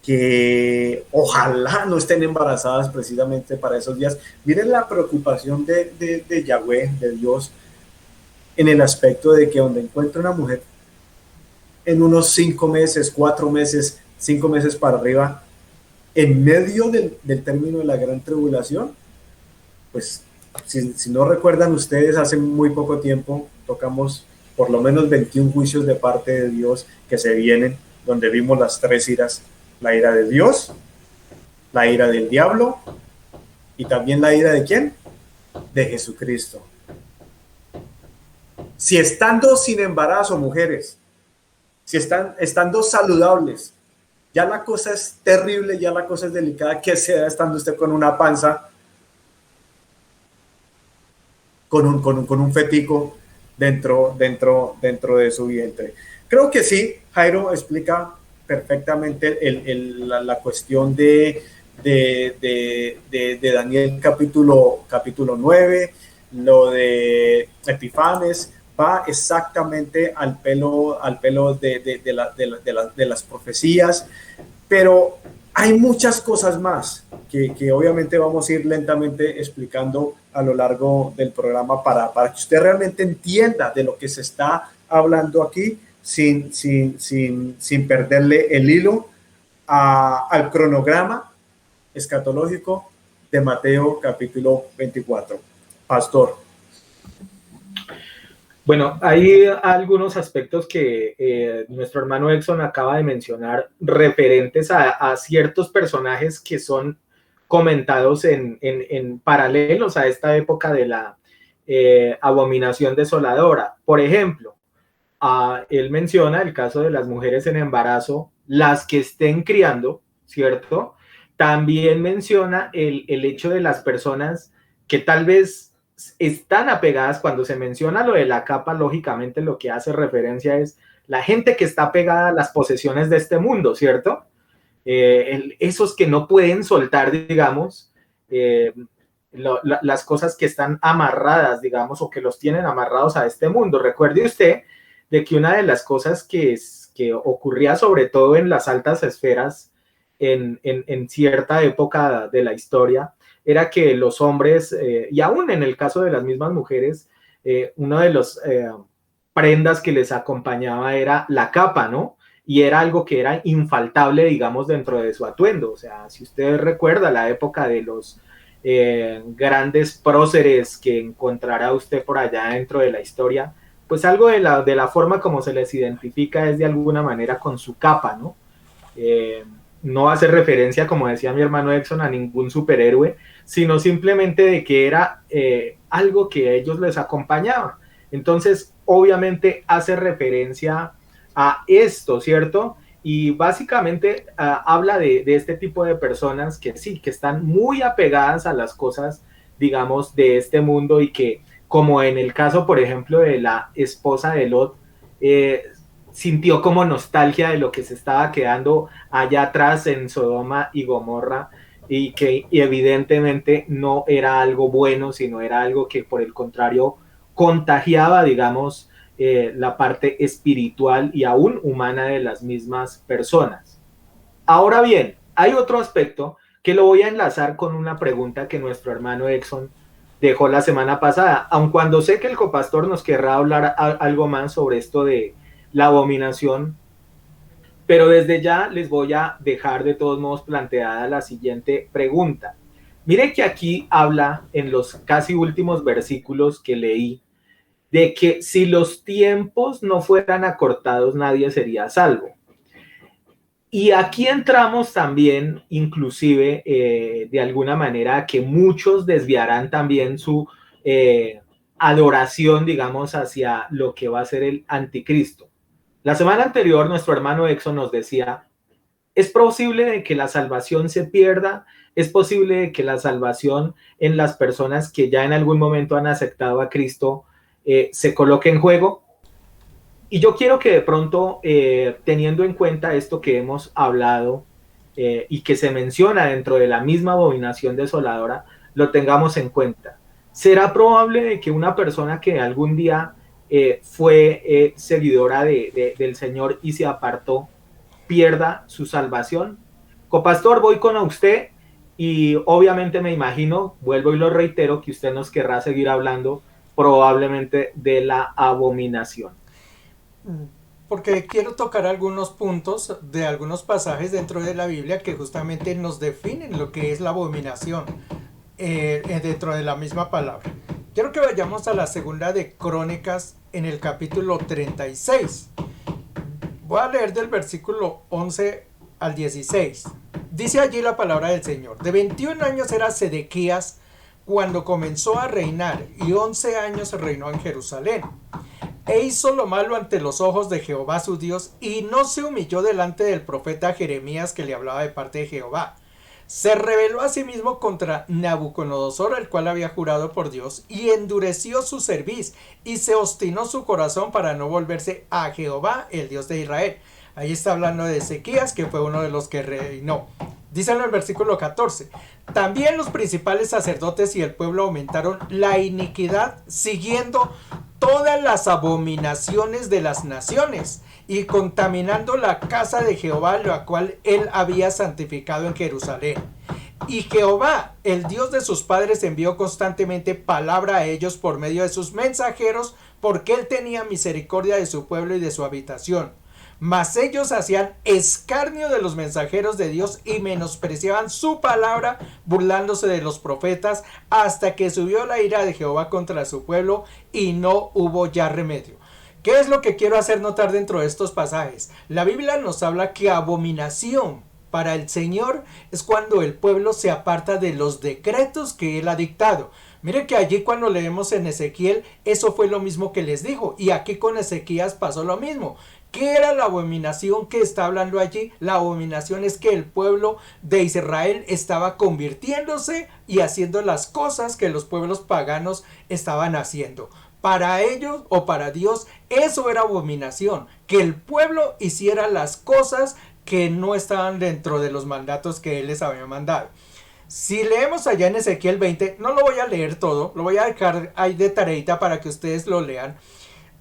que ojalá no estén embarazadas precisamente para esos días? Miren la preocupación de Yahweh, de Dios, en el aspecto de que donde encuentre una mujer en unos 5 meses, 4 meses, 5 meses para arriba, en medio del término de la gran tribulación, pues si no recuerdan ustedes, hace muy poco tiempo tocamos por lo menos 21 juicios de parte de Dios que se vienen, donde vimos las tres iras: la ira de Dios, la ira del diablo y también la ira de ¿quién? De Jesucristo. Si estando sin embarazo, mujeres, si estando saludables, ya la cosa es terrible, ya la cosa es delicada, ¿qué sea estando usted con una panza, con un fetico dentro de su vientre? Creo que sí, Jairo explica perfectamente la cuestión de Daniel capítulo 9, lo de Epifanes, va exactamente al pelo de las profecías, pero hay muchas cosas más que obviamente vamos a ir lentamente explicando a lo largo del programa para que usted realmente entienda de lo que se está hablando aquí sin perderle el hilo al cronograma escatológico de Mateo capítulo 24. Pastor. Bueno, hay algunos aspectos que nuestro hermano Exxon acaba de mencionar referentes a ciertos personajes que son comentados en paralelos a esta época de la abominación desoladora. Por ejemplo, él menciona el caso de las mujeres en embarazo, las que estén criando, ¿cierto? También menciona el hecho de las personas que tal vez están apegadas. Cuando se menciona lo de la capa, lógicamente lo que hace referencia es la gente que está pegada a las posesiones de este mundo, ¿cierto? Esos que no pueden soltar, digamos, las cosas que están amarradas, digamos, o que los tienen amarrados a este mundo. Recuerde usted de que una de las cosas que ocurría sobre todo en las altas esferas en cierta época de la historia era que los hombres, y aún en el caso de las mismas mujeres, una de las prendas que les acompañaba era la capa, ¿no? Y era algo que era infaltable, digamos, dentro de su atuendo. O sea, si usted recuerda la época de los grandes próceres que encontrará usted por allá dentro de la historia, pues algo de la forma como se les identifica es de alguna manera con su capa, ¿no? No hace referencia, como decía mi hermano Exxon, a ningún superhéroe, sino simplemente de que era algo que a ellos les acompañaba. Entonces, obviamente hace referencia a esto, ¿cierto? Y básicamente habla de este tipo de personas que sí, que están muy apegadas a las cosas, digamos, de este mundo y que, como en el caso, por ejemplo, de la esposa de Lot, sintió como nostalgia de lo que se estaba quedando allá atrás en Sodoma y Gomorra y que evidentemente no era algo bueno, sino era algo que por el contrario contagiaba, digamos, la parte espiritual y aún humana de las mismas personas. Ahora bien, hay otro aspecto que lo voy a enlazar con una pregunta que nuestro hermano Exxon dejó la semana pasada, aun cuando sé que el copastor nos querrá hablar algo más sobre esto de la abominación, pero desde ya les voy a dejar de todos modos planteada la siguiente pregunta. Mire que aquí habla en los casi últimos versículos que leí de que si los tiempos no fueran acortados nadie sería salvo. Y aquí entramos también, inclusive, de alguna manera, que muchos desviarán también su adoración, digamos, hacia lo que va a ser el anticristo. La semana anterior, nuestro hermano Exxon nos decía, es posible de que la salvación se pierda, es posible de que la salvación en las personas que ya en algún momento han aceptado a Cristo se coloque en juego. Y yo quiero que de pronto, teniendo en cuenta esto que hemos hablado y que se menciona dentro de la misma abominación desoladora, lo tengamos en cuenta. ¿Será probable de que una persona que algún día fue seguidora del Señor y se apartó, pierda su salvación? Copastor, voy con usted y obviamente me imagino, vuelvo y lo reitero, que usted nos querrá seguir hablando probablemente de la abominación. Porque quiero tocar algunos puntos de algunos pasajes dentro de la Biblia que justamente nos definen lo que es la abominación dentro de la misma palabra. Quiero que vayamos a la segunda de Crónicas en el capítulo 36. Voy a leer del versículo 11 al 16. Dice allí la palabra del Señor. De 21 años era Sedequías cuando comenzó a reinar, y 11 años reinó en Jerusalén. E hizo lo malo ante los ojos de Jehová su Dios, y no se humilló delante del profeta Jeremías, que le hablaba de parte de Jehová. Se rebeló a sí mismo contra Nabucodonosor, el cual había jurado por Dios, y endureció su cerviz, y se obstinó su corazón para no volverse a Jehová, el Dios de Israel. Ahí está hablando de Ezequías, que fue uno de los que reinó. Dice en el versículo 14, también los principales sacerdotes y el pueblo aumentaron la iniquidad, siguiendo todas las abominaciones de las naciones, y contaminando la casa de Jehová, la cual él había santificado en Jerusalén. Y Jehová, el Dios de sus padres, envió constantemente palabra a ellos por medio de sus mensajeros, porque él tenía misericordia de su pueblo y de su habitación. Mas ellos hacían escarnio de los mensajeros de Dios y menospreciaban su palabra, burlándose de los profetas, hasta que subió la ira de Jehová contra su pueblo y no hubo ya remedio. ¿Qué es lo que quiero hacer notar dentro de estos pasajes? La Biblia nos habla que abominación para el Señor es cuando el pueblo se aparta de los decretos que él ha dictado. Mire que allí cuando leemos en Ezequiel, eso fue lo mismo que les dijo, y aquí con Ezequías pasó lo mismo. ¿Qué era la abominación que está hablando allí? La abominación es que el pueblo de Israel estaba convirtiéndose y haciendo las cosas que los pueblos paganos estaban haciendo. Para ellos o para Dios eso era abominación, que el pueblo hiciera las cosas que no estaban dentro de los mandatos que él les había mandado. Si leemos allá en Ezequiel 20, no lo voy a leer todo, lo voy a dejar ahí de tareita para que ustedes lo lean.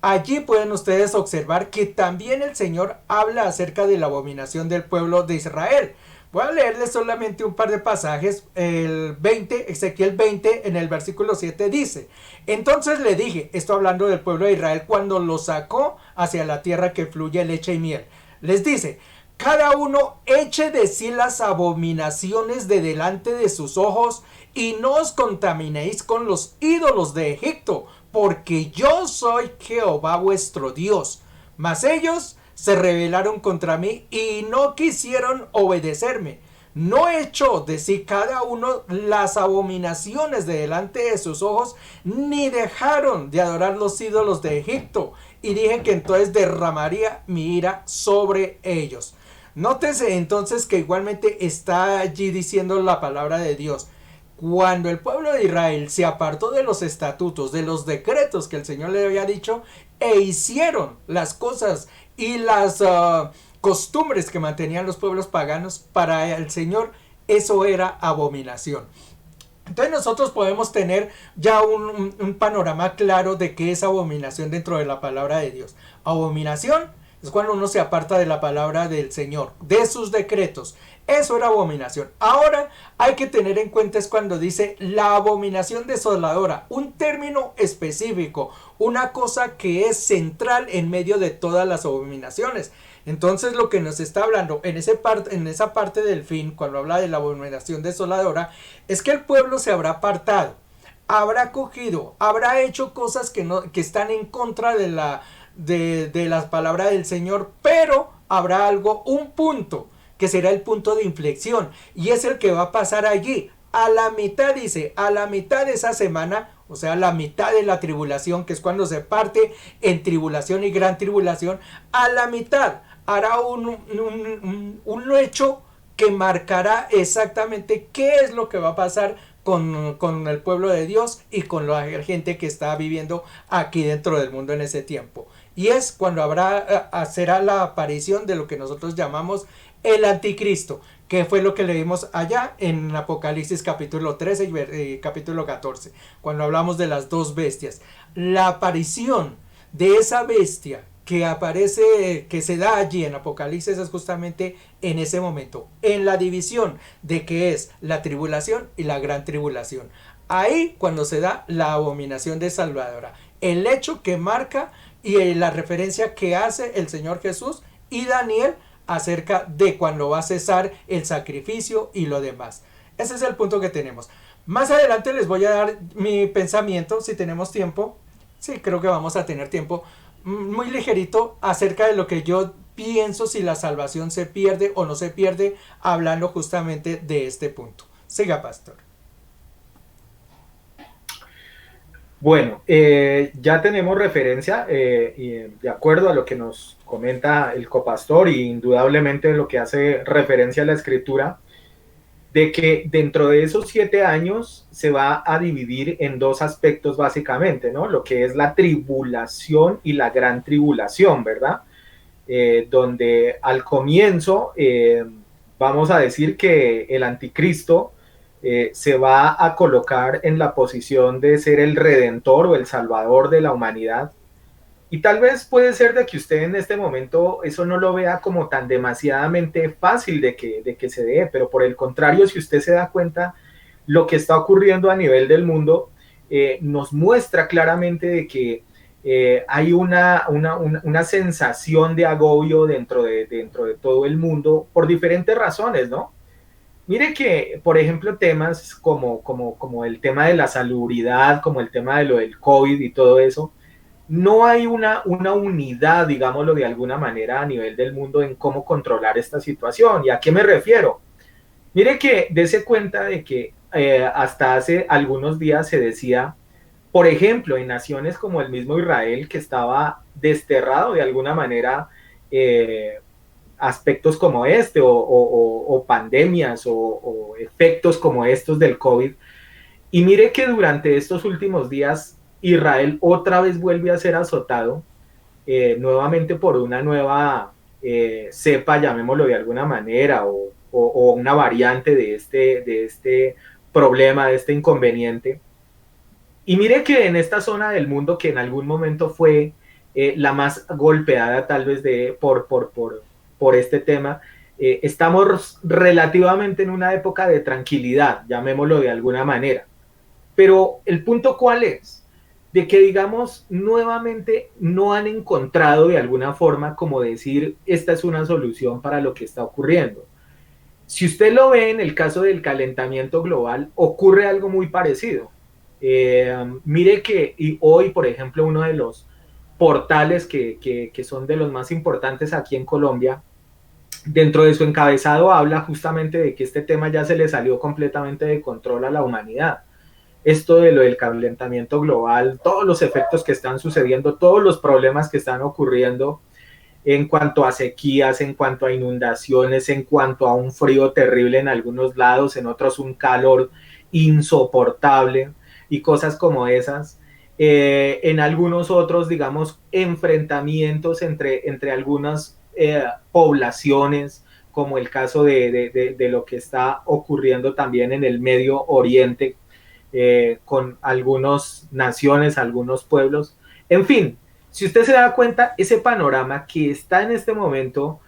Allí pueden ustedes observar que también el Señor habla acerca de la abominación del pueblo de Israel. Voy a leerles solamente un par de pasajes. El 20, Ezequiel 20, en el versículo 7 dice: entonces le dije, esto hablando del pueblo de Israel, cuando lo sacó hacia la tierra que fluye leche y miel, les dice: cada uno eche de sí las abominaciones de delante de sus ojos, y no os contaminéis con los ídolos de Egipto, porque yo soy Jehová vuestro Dios. Mas ellos se rebelaron contra mí y no quisieron obedecerme. No echó de sí cada uno las abominaciones de delante de sus ojos, ni dejaron de adorar los ídolos de Egipto. Y dije que entonces derramaría mi ira sobre ellos. Nótese entonces que igualmente está allí diciendo la palabra de Dios. Cuando el pueblo de Israel se apartó de los estatutos, de los decretos que el Señor le había dicho, e hicieron las cosas y las costumbres que mantenían los pueblos paganos, para el Señor eso era abominación. Entonces nosotros podemos tener ya un panorama claro de qué es abominación dentro de la palabra de Dios. Abominación es cuando uno se aparta de la palabra del Señor, de sus decretos. Eso era abominación. Ahora hay que tener en cuenta es cuando dice la abominación desoladora, un término específico, una cosa que es central en medio de todas las abominaciones. Entonces lo que nos está hablando en esa parte del fin, cuando habla de la abominación desoladora, es que el pueblo se habrá apartado, habrá cogido, habrá hecho cosas que están en contra de la palabra del Señor, pero habrá algo, un punto, que será el punto de inflexión, y es el que va a pasar allí, a la mitad, dice, a la mitad de esa semana, o sea, la mitad de la tribulación, que es cuando se parte en tribulación y gran tribulación, a la mitad hará un hecho que marcará exactamente qué es lo que va a pasar con el pueblo de Dios y con la gente que está viviendo aquí dentro del mundo en ese tiempo. Y es cuando será la aparición de lo que nosotros llamamos el anticristo, que fue lo que leímos allá en Apocalipsis capítulo 13 y capítulo 14, cuando hablamos de las dos bestias. La aparición de esa bestia que aparece, que se da allí en Apocalipsis, es justamente en ese momento, en la división de que es la tribulación y la gran tribulación. Ahí cuando se da la abominación desoladora, el hecho que marca y la referencia que hace el Señor Jesús y Daniel acerca de cuando va a cesar el sacrificio y lo demás. Ese es el punto que tenemos. Más adelante les voy a dar mi pensamiento, si tenemos tiempo. Sí, creo que vamos a tener tiempo. muy ligerito acerca de lo que yo pienso si la salvación se pierde o no se pierde, hablando justamente de este punto. Siga, pastor. Bueno, ya tenemos referencia, de acuerdo a lo que nos comenta el copastor, y indudablemente lo que hace referencia a la escritura, de que dentro de esos 7 años se va a dividir en dos aspectos básicamente, ¿no? Lo que es la tribulación y la gran tribulación, ¿verdad? Donde al comienzo vamos a decir que el anticristo se va a colocar en la posición de ser el redentor o el salvador de la humanidad. Y tal vez puede ser de que usted en este momento eso no lo vea como tan demasiadamente fácil de que se dé, pero por el contrario, si usted se da cuenta, lo que está ocurriendo a nivel del mundo nos muestra claramente de que hay una sensación de agobio dentro de todo el mundo por diferentes razones, ¿no? Mire que, por ejemplo, temas como el tema de la salubridad, como el tema de lo del COVID y todo eso, no hay una unidad, digámoslo de alguna manera, a nivel del mundo en cómo controlar esta situación. ¿Y a qué me refiero? Mire que dése cuenta de que hasta hace algunos días se decía, por ejemplo, en naciones como el mismo Israel, que estaba desterrado de alguna manera aspectos como este o pandemias o efectos como estos del COVID. Y mire que durante estos últimos días Israel otra vez vuelve a ser azotado nuevamente por una nueva cepa, llamémoslo de alguna manera, o una variante de este problema, de este inconveniente. Y mire que en esta zona del mundo que en algún momento fue la más golpeada tal vez por este tema, estamos relativamente en una época de tranquilidad, llamémoslo de alguna manera. Pero el punto ¿cuál es? De que, digamos, nuevamente no han encontrado de alguna forma como decir, esta es una solución para lo que está ocurriendo. Si usted lo ve en el caso del calentamiento global, ocurre algo muy parecido. Mire que y hoy, por ejemplo, uno de los portales que son de los más importantes aquí en Colombia, dentro de su encabezado habla justamente de que este tema ya se le salió completamente de control a la humanidad. Esto de lo del calentamiento global, todos los efectos que están sucediendo, todos los problemas que están ocurriendo en cuanto a sequías, en cuanto a inundaciones, en cuanto a un frío terrible en algunos lados, en otros un calor insoportable y cosas como esas. En algunos otros, digamos, enfrentamientos entre algunas poblaciones, como el caso de lo que está ocurriendo también en el Medio Oriente, con algunas naciones, algunos pueblos. En fin, si usted se da cuenta, ese panorama que está en este momento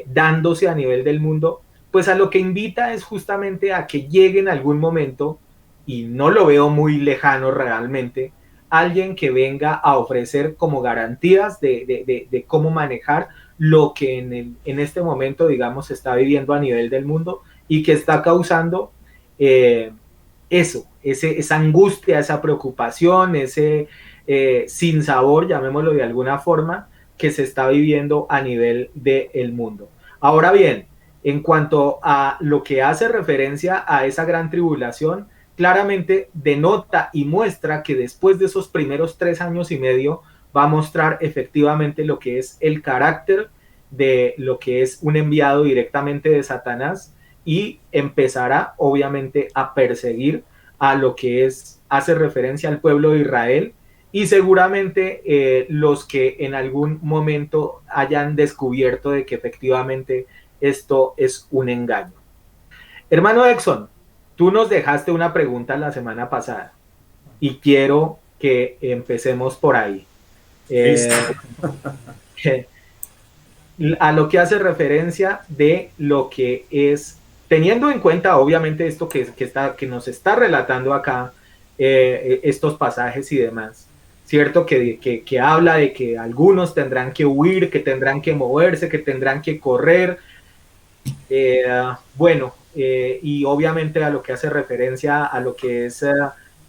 dándose a nivel del mundo, pues a lo que invita es justamente a que llegue en algún momento, y no lo veo muy lejano realmente, alguien que venga a ofrecer como garantías de cómo manejar lo que en este momento, digamos, se está viviendo a nivel del mundo y que está causando esa angustia, esa preocupación, ese sinsabor, llamémoslo de alguna forma, que se está viviendo a nivel del mundo. Ahora bien, en cuanto a lo que hace referencia a esa gran tribulación, claramente denota y muestra que después de esos primeros 3 años y medio va a mostrar efectivamente lo que es el carácter de lo que es un enviado directamente de Satanás, y empezará obviamente a perseguir a lo que hace referencia al pueblo de Israel, y seguramente los que en algún momento hayan descubierto de que efectivamente esto es un engaño. Hermano Exxon, tú nos dejaste una pregunta la semana pasada y quiero que empecemos por ahí. A lo que hace referencia de lo que es, teniendo en cuenta obviamente esto que nos está relatando acá, estos pasajes y demás, ¿cierto? Que habla de que algunos tendrán que huir, que tendrán que moverse, que tendrán que correr. Y obviamente a lo que hace referencia a lo que es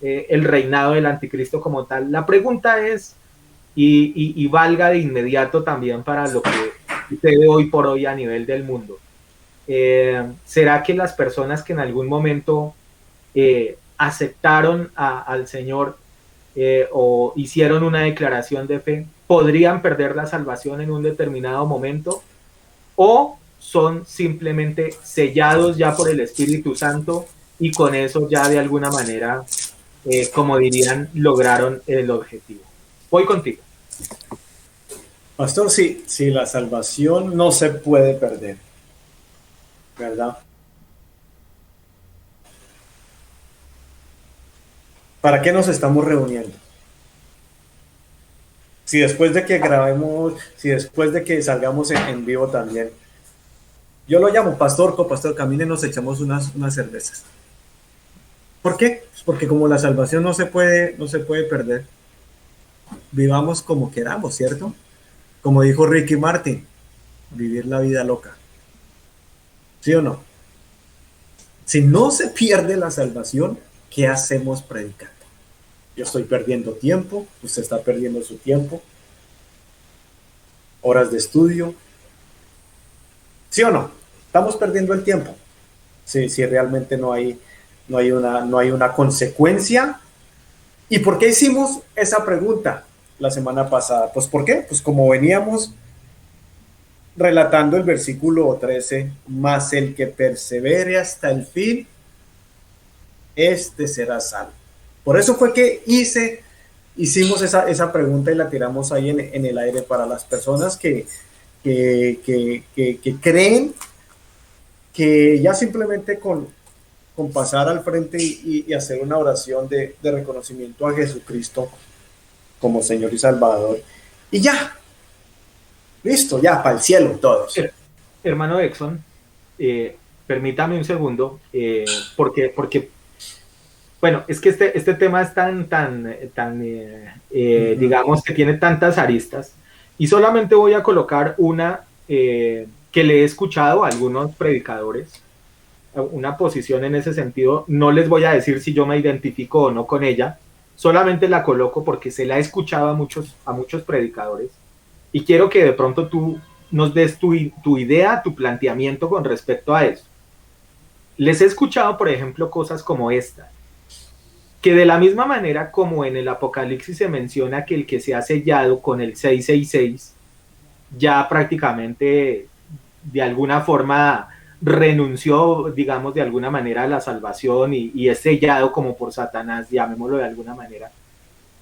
el reinado del anticristo como tal. La pregunta es, y valga de inmediato también para lo que sucede hoy por hoy a nivel del mundo. ¿Será que las personas que en algún momento aceptaron al Señor o hicieron una declaración de fe podrían perder la salvación en un determinado momento? ¿O son simplemente sellados ya por el Espíritu Santo y con eso ya de alguna manera, como dirían, lograron el objetivo? Voy contigo. Pastor, sí, la salvación no se puede perder, ¿verdad? ¿Para qué nos estamos reuniendo? Si después de que grabemos, si después de que salgamos en vivo también, yo lo llamo pastor, copastor, camine, nos echamos unas cervezas. ¿Por qué? Pues porque como la salvación no se puede perder, vivamos como queramos, ¿cierto? Como dijo Ricky Martin, vivir la vida loca. ¿Sí o no? Si no se pierde la salvación, ¿qué hacemos predicando? Yo estoy perdiendo tiempo, usted está perdiendo su tiempo, horas de estudio. ¿Sí o no? Estamos perdiendo el tiempo. Si realmente no hay una consecuencia. ¿Y por qué hicimos esa pregunta la semana pasada? Pues ¿por qué? Pues como veníamos relatando el versículo 13, más el que persevere hasta el fin, este será salvo. Por eso fue que hicimos esa pregunta y la tiramos ahí en el aire para las personas que creen que ya simplemente con pasar al frente y hacer una oración de reconocimiento a Jesucristo como Señor y Salvador, y ya, listo, ya, para el cielo todos. Hermano Exxon, permítame un segundo, porque bueno, es que este tema es tan digamos que tiene tantas aristas, y solamente voy a colocar una que le he escuchado a algunos predicadores, una posición en ese sentido. No les voy a decir si yo me identifico o no con ella, solamente la coloco porque se la he escuchado a muchos predicadores, y quiero que de pronto tú nos des tu idea, tu planteamiento con respecto a eso. Les he escuchado, por ejemplo, cosas como esta, que de la misma manera como en el Apocalipsis se menciona que el que se ha sellado con el 666 ya prácticamente de alguna forma renunció, digamos, de alguna manera a la salvación y es sellado como por Satanás, llamémoslo de alguna manera.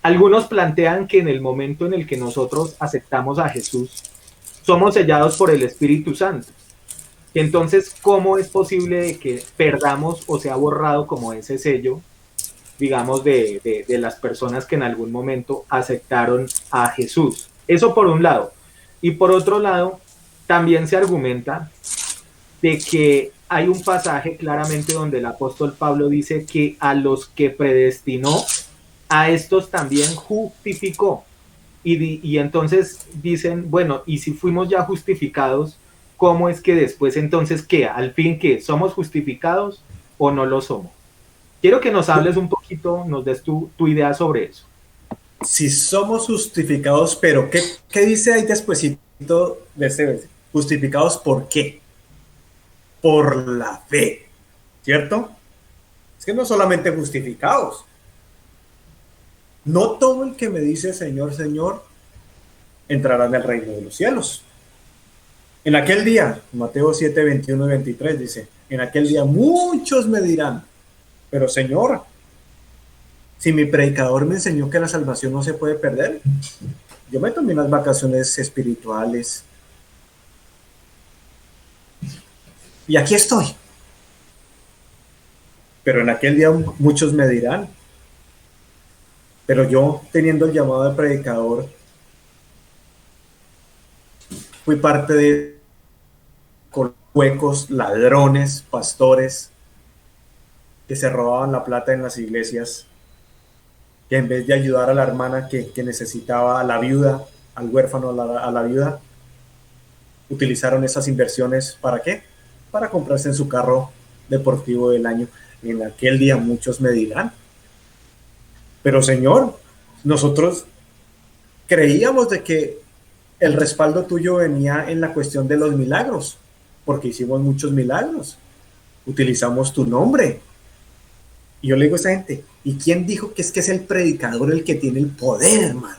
Algunos plantean que en el momento en el que nosotros aceptamos a Jesús, somos sellados por el Espíritu Santo. Entonces, ¿cómo es posible de que perdamos o sea borrado como ese sello, digamos, de las personas que en algún momento aceptaron a Jesús? Eso por un lado. Y por otro lado, también se argumenta de que hay un pasaje claramente donde el apóstol Pablo dice que a los que predestinó, a estos también justificó. Y entonces dicen, bueno, y si fuimos ya justificados, ¿cómo es que después entonces qué? ¿Al fin qué? ¿Somos justificados o no lo somos? Quiero que nos hables un poquito, nos des tu idea sobre eso. Si somos justificados, pero ¿qué dice ahí despuesito de este? ¿Justificados por qué? Por la fe, ¿cierto? Es que no solamente justificados. No todo el que me dice Señor, Señor, entrará en el reino de los cielos. En aquel día, Mateo 7, 21 y 23 dice, en aquel día muchos me dirán, pero Señor, si mi predicador me enseñó que la salvación no se puede perder, yo me tomé unas vacaciones espirituales y aquí estoy. Pero en aquel día muchos me dirán, pero yo, teniendo el llamado de predicador, fui parte de huecos, ladrones, pastores que se robaban la plata en las iglesias, que en vez de ayudar a la hermana que necesitaba, a la viuda, al huérfano, a la viuda, utilizaron esas inversiones ¿para qué? Para comprarse en su carro deportivo del año. Y en aquel día muchos me dirán, pero Señor, nosotros creíamos de que el respaldo tuyo venía en la cuestión de los milagros, porque hicimos muchos milagros, utilizamos tu nombre. Y yo le digo a esa gente, ¿y quién dijo que es el predicador el que tiene el poder, hermano?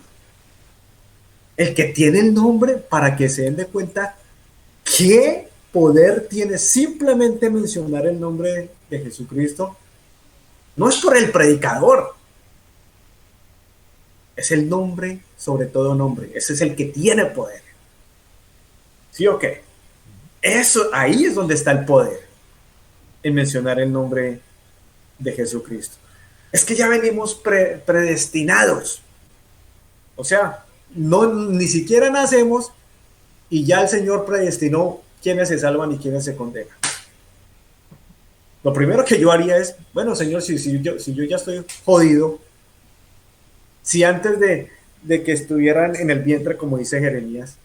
El que tiene el nombre, para que se den de cuenta qué poder tiene simplemente mencionar el nombre de Jesucristo. No es por el predicador, es el nombre, sobre todo nombre. Ese es el que tiene poder. ¿Sí o qué? Eso, ahí es donde está el poder, en mencionar el nombre de Jesucristo. Es que ya venimos predestinados. O sea, no, ni siquiera nacemos y ya el Señor predestinó quiénes se salvan y quiénes se condenan. Lo primero que yo haría es, bueno, Señor, si yo ya estoy jodido, si antes de que estuvieran en el vientre, como dice Jeremías,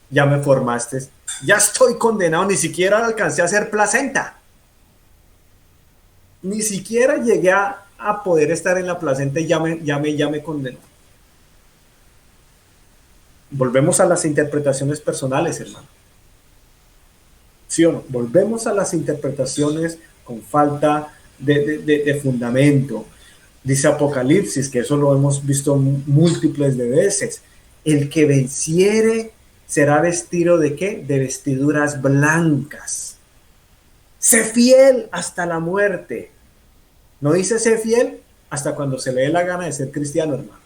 ya me formaste, ya estoy condenado, ni siquiera alcancé a hacer placenta. Ni siquiera llegué a poder estar en la placenta y ya me condenó. Volvemos a las interpretaciones personales, hermano. ¿Sí o no? Volvemos a las interpretaciones con falta de fundamento. Dice Apocalipsis, que eso lo hemos visto múltiples de veces. El que venciere será vestido ¿de qué? De vestiduras blancas. Sé fiel hasta la muerte. No dice sé fiel hasta cuando se le dé la gana de ser cristiano, hermano.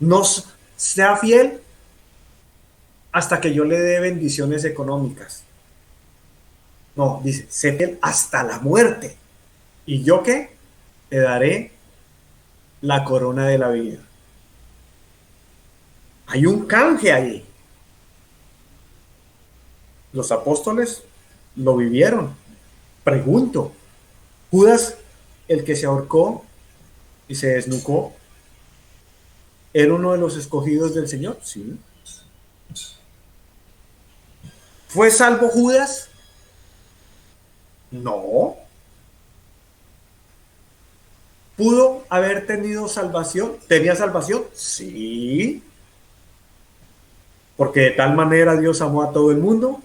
No sea fiel hasta que yo le dé bendiciones económicas. No, dice, sé fiel hasta la muerte. ¿Y yo qué? Te daré la corona de la vida. Hay un canje ahí. Los apóstoles lo vivieron. Pregunto, ¿Judas, el que se ahorcó y se desnucó, era uno de los escogidos del Señor? Sí. ¿Fue salvo Judas? No. ¿Pudo haber tenido salvación? ¿Tenía salvación? Sí. Porque de tal manera Dios amó a todo el mundo,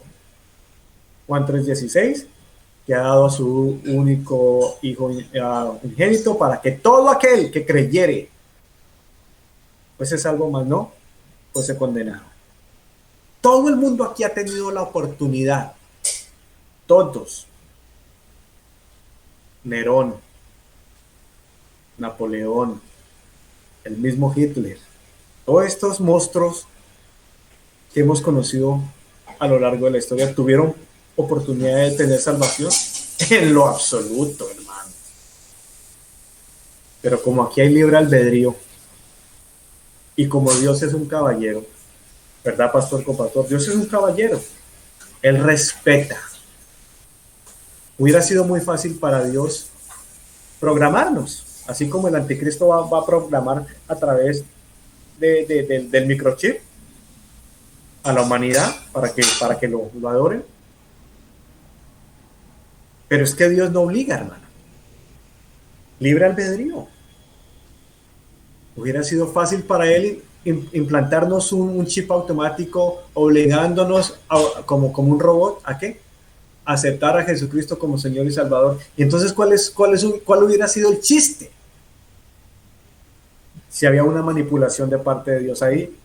Juan 3:16, que ha dado a su único Hijo unigénito para que todo aquel que creyere fuese salvo, más no fuese condenado. Todo el mundo aquí ha tenido la oportunidad. Todos. Nerón, Napoleón, el mismo Hitler, todos estos monstruos que hemos conocido a lo largo de la historia tuvieron oportunidad de tener salvación en lo absoluto, hermano. Pero como aquí hay libre albedrío y como Dios es un caballero, ¿verdad, pastor, compastor? Dios es un caballero. Él respeta. Hubiera sido muy fácil para Dios programarnos, así como el anticristo va a programar a través del microchip a la humanidad para que lo adoren. Pero es que Dios no obliga, hermano. Libre albedrío. Hubiera sido fácil para él implantarnos un chip automático obligándonos como un robot ¿a qué? A aceptar a Jesucristo como Señor y Salvador. Y entonces ¿cuál hubiera sido el chiste? Si había una manipulación de parte de Dios ahí.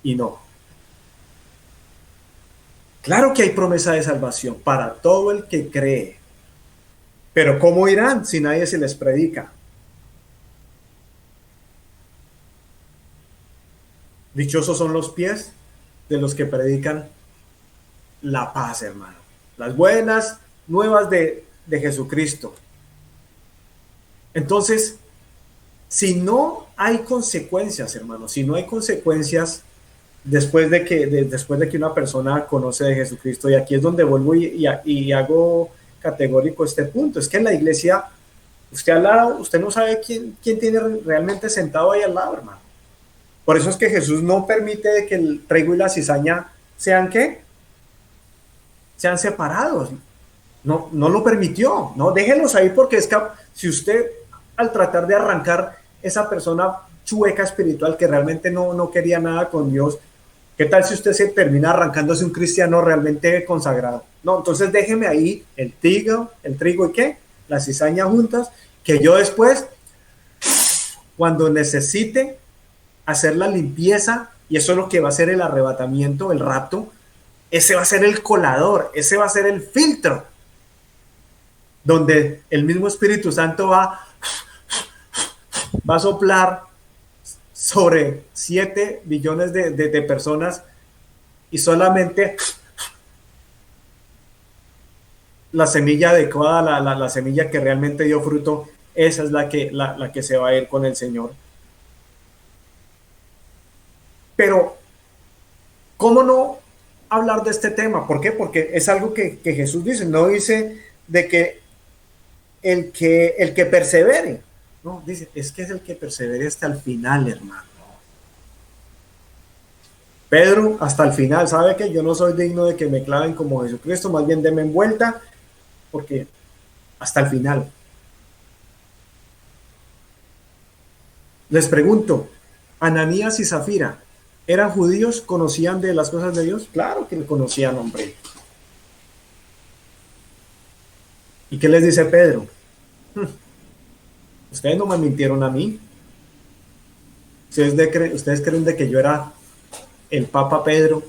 Y no. Claro que hay promesa de salvación para todo el que cree. Pero ¿cómo irán si nadie se les predica? Dichosos son los pies de los que predican la paz, hermano. Las buenas nuevas de Jesucristo. Entonces, si no hay consecuencias, hermano, si no hay consecuencias después de que una persona conoce de Jesucristo, y aquí es donde vuelvo y hago categórico este punto, es que en la iglesia, usted al lado, usted no sabe quién tiene realmente sentado ahí al lado, hermano. Por eso es que Jesús no permite que el trigo y la cizaña sean ¿qué? Sean separados. No lo permitió. No, déjenlos ahí, porque es que si usted al tratar de arrancar esa persona chueca espiritual que realmente no quería nada con Dios? ¿Qué tal si usted se termina arrancándose un cristiano realmente consagrado? No, entonces déjeme ahí el trigo y qué, la cizaña juntas, que yo después, cuando necesite hacer la limpieza, y eso es lo que va a ser el arrebatamiento, el rapto, ese va a ser el colador, ese va a ser el filtro, donde el mismo Espíritu Santo va a soplar sobre 7 billones de personas, y solamente la semilla adecuada, la semilla que realmente dio fruto, esa es la que se va a ir con el Señor. Pero, ¿cómo no hablar de este tema? ¿Por qué? Porque es algo que Jesús dice, no dice de que el que persevere, no, dice, es que es el que persevere hasta el final, hermano. Pedro, hasta el final, ¿sabe que yo no soy digno de que me claven como Jesucristo? Más bien denme vuelta, porque hasta el final. Les pregunto, Ananías y Zafira, ¿eran judíos? ¿Conocían de las cosas de Dios? Claro que le conocían, hombre. ¿Y qué les dice Pedro? Ustedes no me mintieron a mí. Ustedes creen de que yo era el Papa Pedro,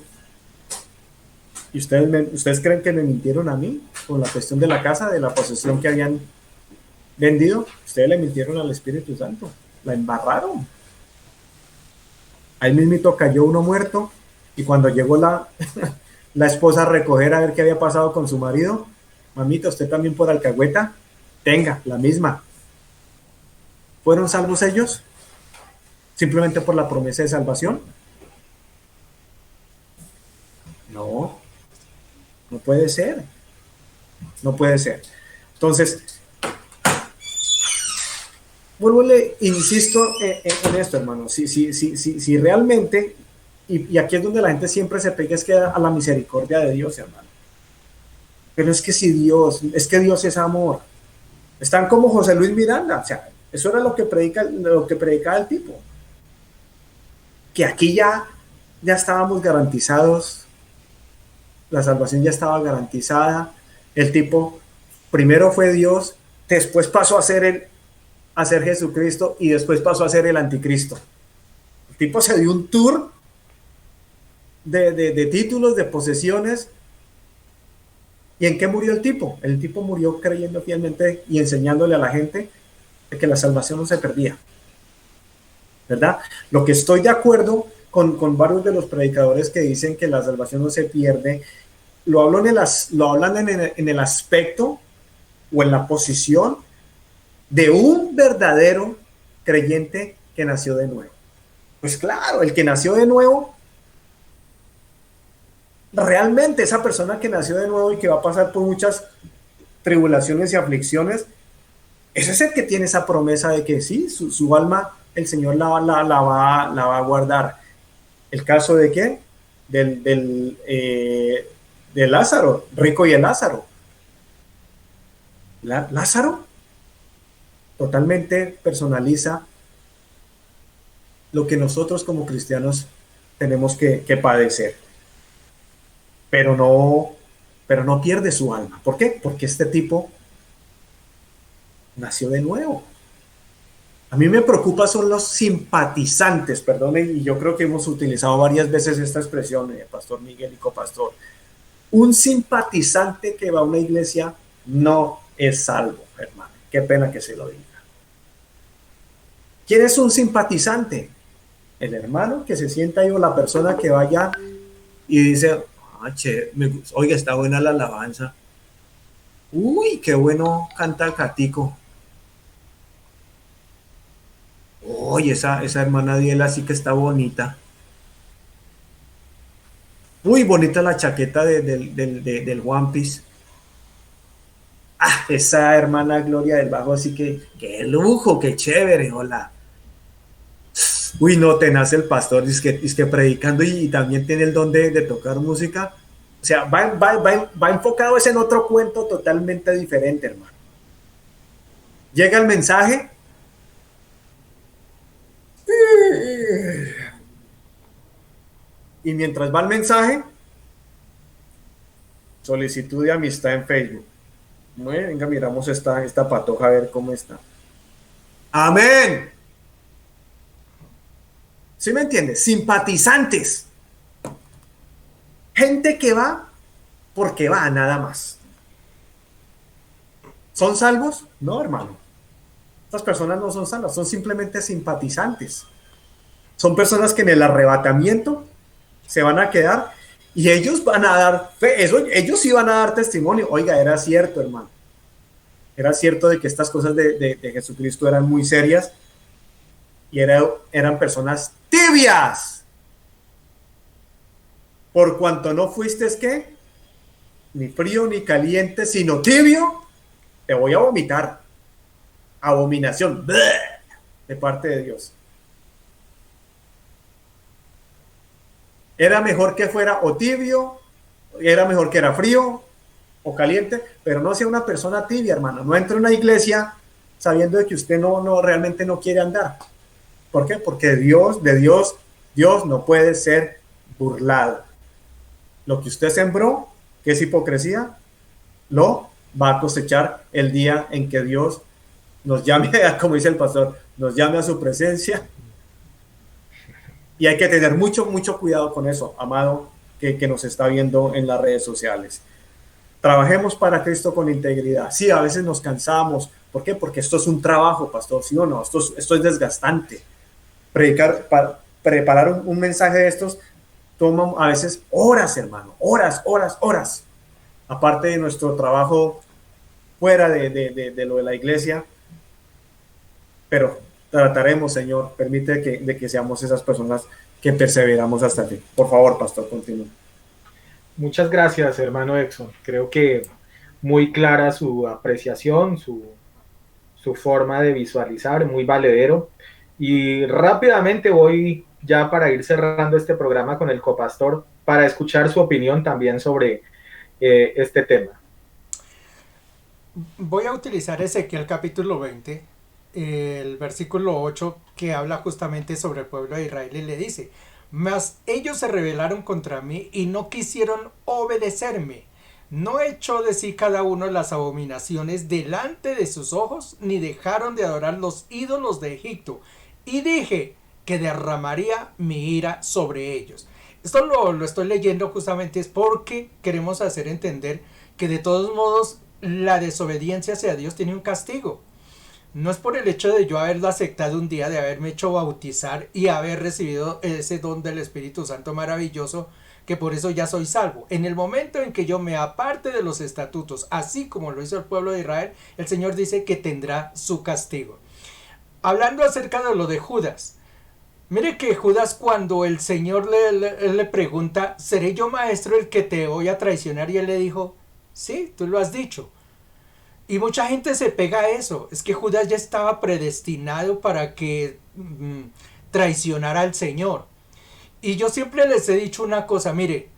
y ustedes creen que me mintieron a mí con la cuestión de la casa, de la posesión que habían vendido. Ustedes le mintieron al Espíritu Santo, la embarraron. Ahí mismito cayó uno muerto, y cuando llegó la esposa a recoger a ver qué había pasado con su marido, mamita, usted también por alcahueta, tenga la misma. ¿Fueron salvos ellos? ¿Simplemente por la promesa de salvación? No, no puede ser. No puede ser. Entonces, vuelvo, le insisto en esto, hermano. Si realmente, y aquí es donde la gente siempre se pega, es que a la misericordia de Dios, hermano. Pero es que es que Dios es amor. Están como José Luis Miranda, o sea, eso era lo que predicaba el tipo. Que aquí ya estábamos garantizados, la salvación ya estaba garantizada. El tipo primero fue Dios, después pasó a ser Jesucristo, y después pasó a ser el anticristo. El tipo se dio un tour de títulos, de posesiones. ¿Y en qué murió el tipo? El tipo murió creyendo fielmente y enseñándole a la gente de que la salvación no se perdía, ¿verdad? Lo que estoy de acuerdo con varios de los predicadores que dicen que la salvación no se pierde, lo hablan en el aspecto o en la posición de un verdadero creyente que nació de nuevo. Pues claro, el que nació de nuevo, realmente esa persona que nació de nuevo y que va a pasar por muchas tribulaciones y aflicciones, ese es el que tiene esa promesa de que sí, su alma el Señor la va a guardar. ¿El caso de qué? De Lázaro, rico y el Lázaro. Lázaro totalmente personaliza lo que nosotros como cristianos tenemos que padecer. Pero no pierde su alma. ¿Por qué? Porque este tipo nació de nuevo. A mí me preocupa son los simpatizantes, perdone, y yo creo que hemos utilizado varias veces esta expresión, Pastor Miguel y copastor. Un simpatizante que va a una iglesia no es salvo, hermano. Qué pena que se lo diga. ¿Quién es un simpatizante? El hermano que se sienta ahí, o la persona que vaya y dice, oiga, está buena la alabanza. Uy, qué bueno canta el Catico. Oye, esa hermana Diela sí que está bonita. Muy bonita la chaqueta del One Piece. Esa hermana Gloria del Bajo, así que qué lujo, qué chévere, hola. Uy, no, tenaz el pastor, es que predicando y también tiene el don de tocar música. O sea, va enfocado en otro cuento totalmente diferente, hermano. Llega el mensaje Y mientras va el mensaje, solicitud de amistad en Facebook. Bueno, venga, miramos esta patoja a ver cómo está. Amén. ¿Sí me entiendes? Simpatizantes. Gente que va porque va, nada más. ¿Son salvos? No, hermano. Estas personas no son salvas, son simplemente simpatizantes. Son personas que en el arrebatamiento se van a quedar y ellos van a dar fe. Ellos sí van a dar testimonio. Oiga, era cierto, hermano. Era cierto de que estas cosas de Jesucristo eran muy serias y eran personas tibias. Por cuanto no fuiste, ¿qué? Ni frío ni caliente, sino tibio, te voy a vomitar. Abominación de parte de Dios. Era mejor que fuera o tibio, era mejor que era frío o caliente, pero no sea una persona tibia, hermano. No entre a una iglesia sabiendo de que usted no realmente no quiere andar. ¿Por qué? Porque Dios no puede ser burlado. Lo que usted sembró, que es hipocresía, lo va a cosechar el día en que Dios nos llame, como dice el pastor, nos llame a su presencia. Y hay que tener mucho cuidado con eso, amado, que nos está viendo en las redes sociales. Trabajemos para Cristo con integridad. Sí, a veces nos cansamos. ¿Por qué? Porque esto es un trabajo, pastor, ¿sí o no? Esto es desgastante. Preparar un mensaje de estos toma a veces horas, hermano. Horas. Aparte de nuestro trabajo fuera de lo de la iglesia. Pero trataremos, Señor, permite que seamos esas personas que perseveramos hasta aquí. Por favor, pastor, continúe. Muchas gracias, hermano Exxon. Creo que muy clara su apreciación, su forma de visualizar, muy valedero. Y rápidamente voy ya para ir cerrando este programa con el copastor para escuchar su opinión también sobre este tema. Voy a utilizar Ezequiel capítulo 20, el versículo 8, que habla justamente sobre el pueblo de Israel y le dice: mas ellos se rebelaron contra mí y no quisieron obedecerme. No echó de sí cada uno las abominaciones delante de sus ojos, ni dejaron de adorar los ídolos de Egipto. Y dije que derramaría mi ira sobre ellos. Esto lo estoy leyendo justamente es porque queremos hacer entender que de todos modos la desobediencia hacia Dios tiene un castigo. No es por el hecho de yo haberlo aceptado un día, de haberme hecho bautizar y haber recibido ese don del Espíritu Santo maravilloso, que por eso ya soy salvo. En el momento en que yo me aparte de los estatutos, así como lo hizo el pueblo de Israel, el Señor dice que tendrá su castigo. Hablando acerca de lo de Judas, mire que Judas, cuando el Señor le pregunta: ¿seré yo, maestro, el que te voy a traicionar? Y él le dijo: sí, tú lo has dicho. Y mucha gente se pega a eso. Es que Judas ya estaba predestinado para que traicionara al Señor. Y yo siempre les he dicho una cosa: mire,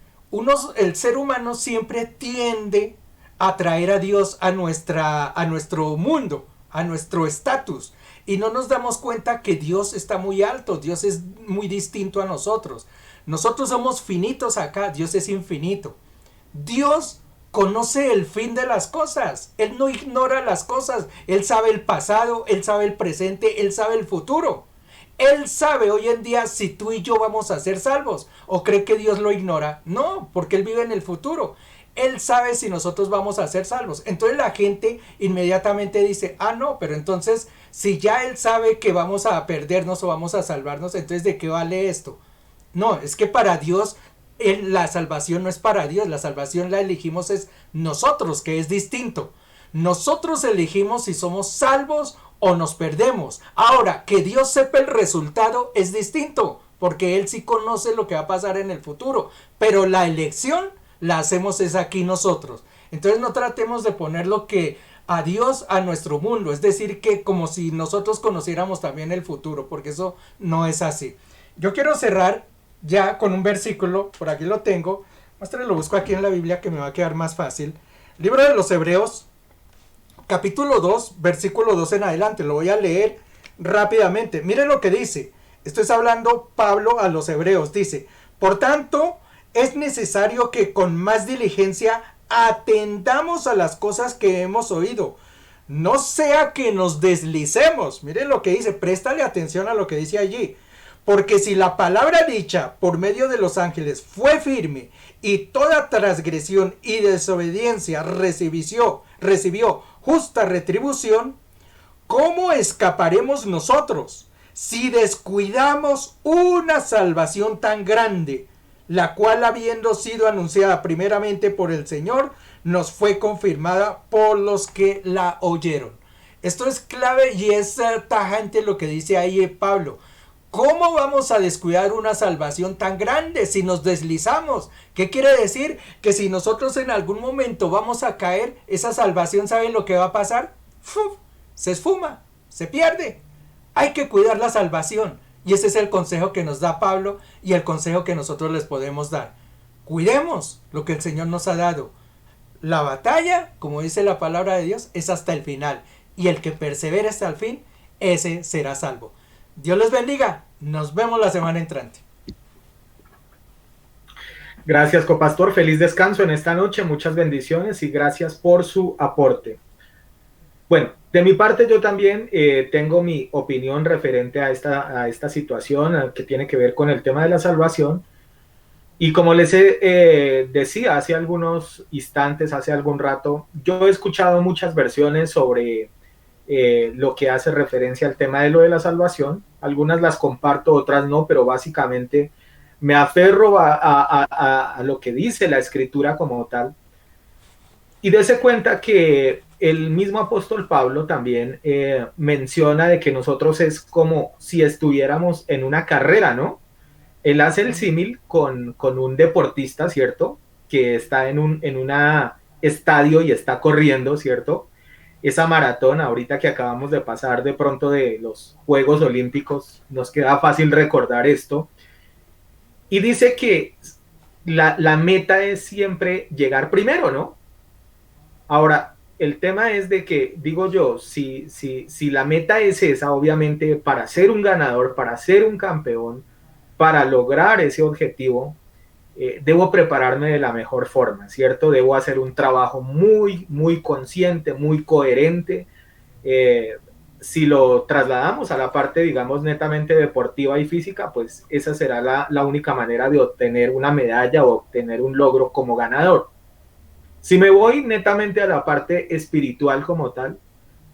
el ser humano siempre tiende a traer a Dios a nuestro mundo, a nuestro estatus. Y no nos damos cuenta que Dios está muy alto, Dios es muy distinto a nosotros. Nosotros somos finitos acá, Dios es infinito. Dios conoce el fin de las cosas. Él no ignora las cosas. Él sabe el pasado, Él sabe el presente, Él sabe el futuro. Él sabe hoy en día si tú y yo vamos a ser salvos. ¿O cree que Dios lo ignora? No, porque Él vive en el futuro. Él sabe si nosotros vamos a ser salvos. Entonces la gente inmediatamente dice: ah, no, pero entonces si ya Él sabe que vamos a perdernos o vamos a salvarnos, entonces ¿de qué vale esto? No, es que para Dios la salvación no es para Dios, la salvación la elegimos es nosotros, que es distinto. Nosotros elegimos si somos salvos o nos perdemos. Ahora, que Dios sepa el resultado es distinto, porque Él sí conoce lo que va a pasar en el futuro, pero la elección la hacemos es aquí nosotros. Entonces no tratemos de poner lo que a Dios a nuestro mundo, es decir, que como si nosotros conociéramos también el futuro, porque eso no es así. Yo quiero cerrar ya con un versículo, por aquí lo tengo, lo busco aquí en la Biblia que me va a quedar más fácil. Libro de los Hebreos, capítulo 2, versículo 2 en adelante, lo voy a leer rápidamente. Miren lo que dice, esto es hablando Pablo a los Hebreos, dice: Por tanto, es necesario que con más diligencia atendamos a las cosas que hemos oído. No sea que nos deslicemos. Miren lo que dice, préstale atención a lo que dice allí. Porque si la palabra dicha por medio de los ángeles fue firme y toda transgresión y desobediencia recibió justa retribución, ¿cómo escaparemos nosotros si descuidamos una salvación tan grande, la cual habiendo sido anunciada primeramente por el Señor, nos fue confirmada por los que la oyeron? Esto es clave y es tajante lo que dice ahí Pablo. ¿Cómo vamos a descuidar una salvación tan grande si nos deslizamos? ¿Qué quiere decir? Que si nosotros en algún momento vamos a caer, esa salvación, ¿saben lo que va a pasar? ¡Fuf! Se esfuma, se pierde. Hay que cuidar la salvación. Y ese es el consejo que nos da Pablo y el consejo que nosotros les podemos dar. Cuidemos lo que el Señor nos ha dado. La batalla, como dice la palabra de Dios, es hasta el final. Y el que persevere hasta el fin, ese será salvo. Dios les bendiga. Nos vemos la semana entrante. Gracias, copastor. Feliz descanso en esta noche. Muchas bendiciones y gracias por su aporte. Bueno, de mi parte yo también tengo mi opinión referente a esta situación que tiene que ver con el tema de la salvación. Y como les decía hace algunos instantes, hace algún rato, yo he escuchado muchas versiones sobre lo que hace referencia al tema de lo de la salvación. Algunas las comparto, otras no, pero básicamente me aferro a lo que dice la escritura como tal. Y dése cuenta que el mismo apóstol Pablo también menciona de que nosotros es como si estuviéramos en una carrera, ¿no? Él hace el símil con un deportista, ¿cierto? Que está en un estadio y está corriendo, ¿cierto? Esa maratón, ahorita que acabamos de pasar de pronto de los Juegos Olímpicos, nos queda fácil recordar esto. Y dice que la meta es siempre llegar primero, ¿no? Ahora, el tema es de que, digo yo, si la meta es esa, obviamente, para ser un ganador, para ser un campeón, para lograr ese objetivo, debo prepararme de la mejor forma, ¿cierto? Debo hacer un trabajo muy, muy consciente, muy coherente. Si lo trasladamos a la parte, digamos, netamente deportiva y física, pues esa será la única manera de obtener una medalla o obtener un logro como ganador. Si me voy netamente a la parte espiritual como tal,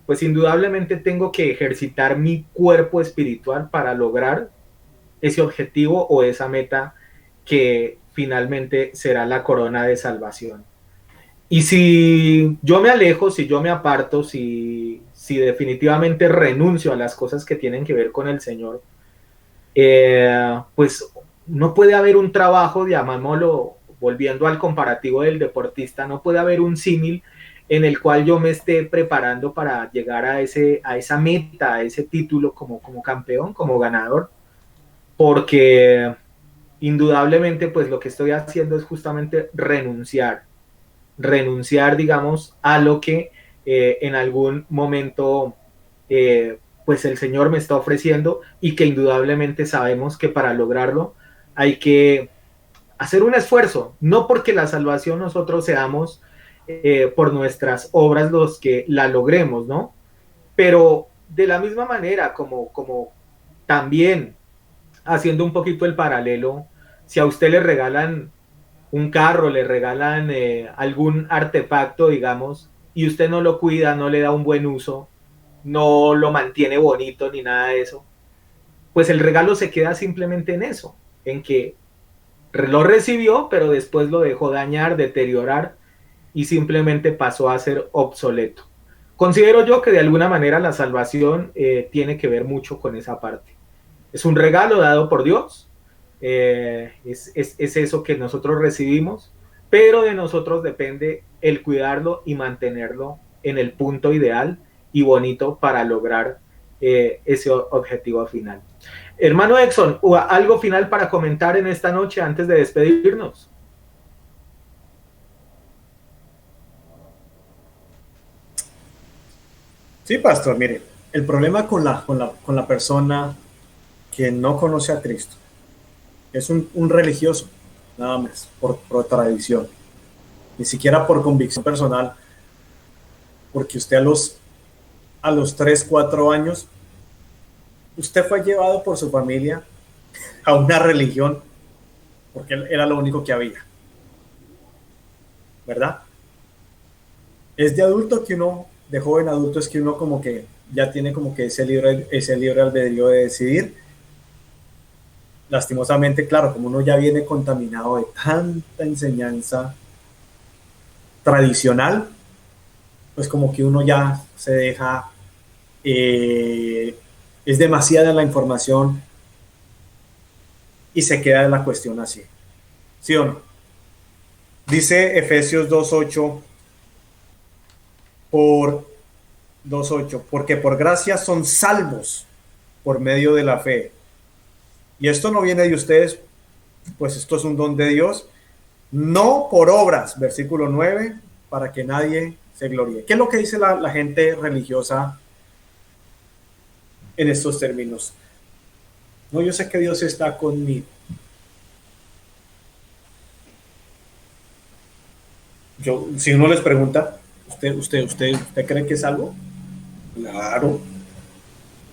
pues indudablemente tengo que ejercitar mi cuerpo espiritual para lograr ese objetivo o esa meta que finalmente será la corona de salvación. Y si yo me alejo, si yo me aparto, si definitivamente renuncio a las cosas que tienen que ver con el Señor, pues no puede haber un trabajo, llamámoslo, volviendo al comparativo del deportista, no puede haber un símil en el cual yo me esté preparando para llegar a esa meta, a ese título como campeón, como ganador, porque indudablemente pues lo que estoy haciendo es justamente renunciar, digamos, a lo que en algún momento pues el Señor me está ofreciendo y que indudablemente sabemos que para lograrlo hay que hacer un esfuerzo, no porque la salvación nosotros seamos por nuestras obras los que la logremos, ¿no? Pero de la misma manera como también haciendo un poquito el paralelo, si a usted le regalan un carro, le regalan algún artefacto, digamos, y usted no lo cuida, no le da un buen uso, no lo mantiene bonito ni nada de eso, pues el regalo se queda simplemente en eso, en que lo recibió, pero después lo dejó dañar, deteriorar y simplemente pasó a ser obsoleto. Considero yo que de alguna manera la salvación tiene que ver mucho con esa parte. Es un regalo dado por Dios, es eso que nosotros recibimos, pero de nosotros depende el cuidarlo y mantenerlo en el punto ideal y bonito para lograr ese objetivo final. Hermano Exxon, ¿algo final para comentar en esta noche antes de despedirnos? Sí, pastor, mire, el problema con la persona que no conoce a Cristo Es un religioso, nada más, por tradición, ni siquiera por convicción personal, porque usted a los 3 4 años, usted fue llevado por su familia a una religión, porque era lo único que había, ¿verdad? Es de adulto que uno, de joven adulto, es que uno como que ya tiene como que ese libre albedrío de decidir. Lastimosamente, claro, como uno ya viene contaminado de tanta enseñanza tradicional, pues como que uno ya se deja, es demasiada la información y se queda la cuestión así. ¿Sí o no? Dice Efesios 2.8 porque por gracia son salvos por medio de la fe. Y esto no viene de ustedes, pues esto es un don de Dios, no por obras, versículo 9, para que nadie se gloríe. ¿Qué es lo que dice la gente religiosa en estos términos? No, yo sé que Dios está conmigo. Si uno les pregunta, ¿usted cree que es algo? Claro.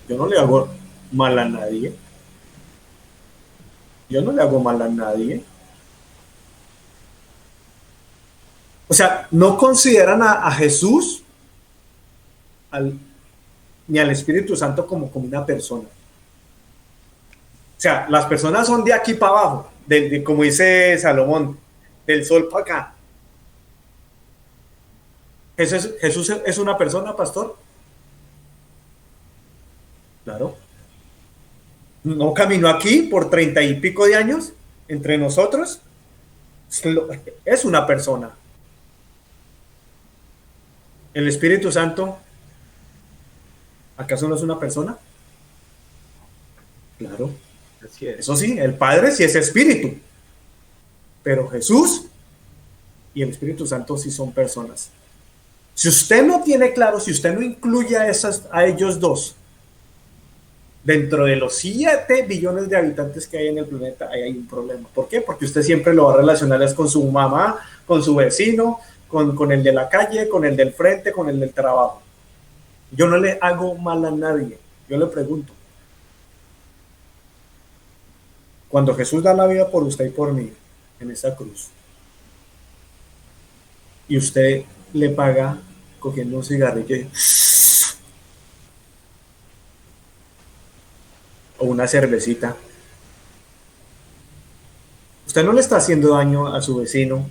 Yo no le hago mal a nadie. Yo no le hago mal a nadie. O sea, no consideran a Jesús ni al Espíritu Santo como una persona. O sea, las personas son de aquí para abajo, como dice Salomón, del sol para acá. ¿Jesús es una persona, pastor? Claro. ¿No caminó aquí por 30 y pico de años entre nosotros? Es una persona. ¿El Espíritu Santo acaso no es una persona? Claro. Así es. Eso sí, el Padre sí es espíritu, pero Jesús y el Espíritu Santo sí son personas. Si usted no tiene claro, si usted no incluye a ellos dos dentro de los 7 billones de habitantes que hay en el planeta, ahí hay un problema. ¿Por qué? Porque usted siempre lo va a relacionar con su mamá, con su vecino, con el de la calle, con el del frente, con el del trabajo. Yo no le hago mal a nadie. Yo le pregunto, cuando Jesús da la vida por usted y por mí en esa cruz, y usted le paga cogiendo un cigarrillo o una cervecita, usted no le está haciendo daño a su vecino,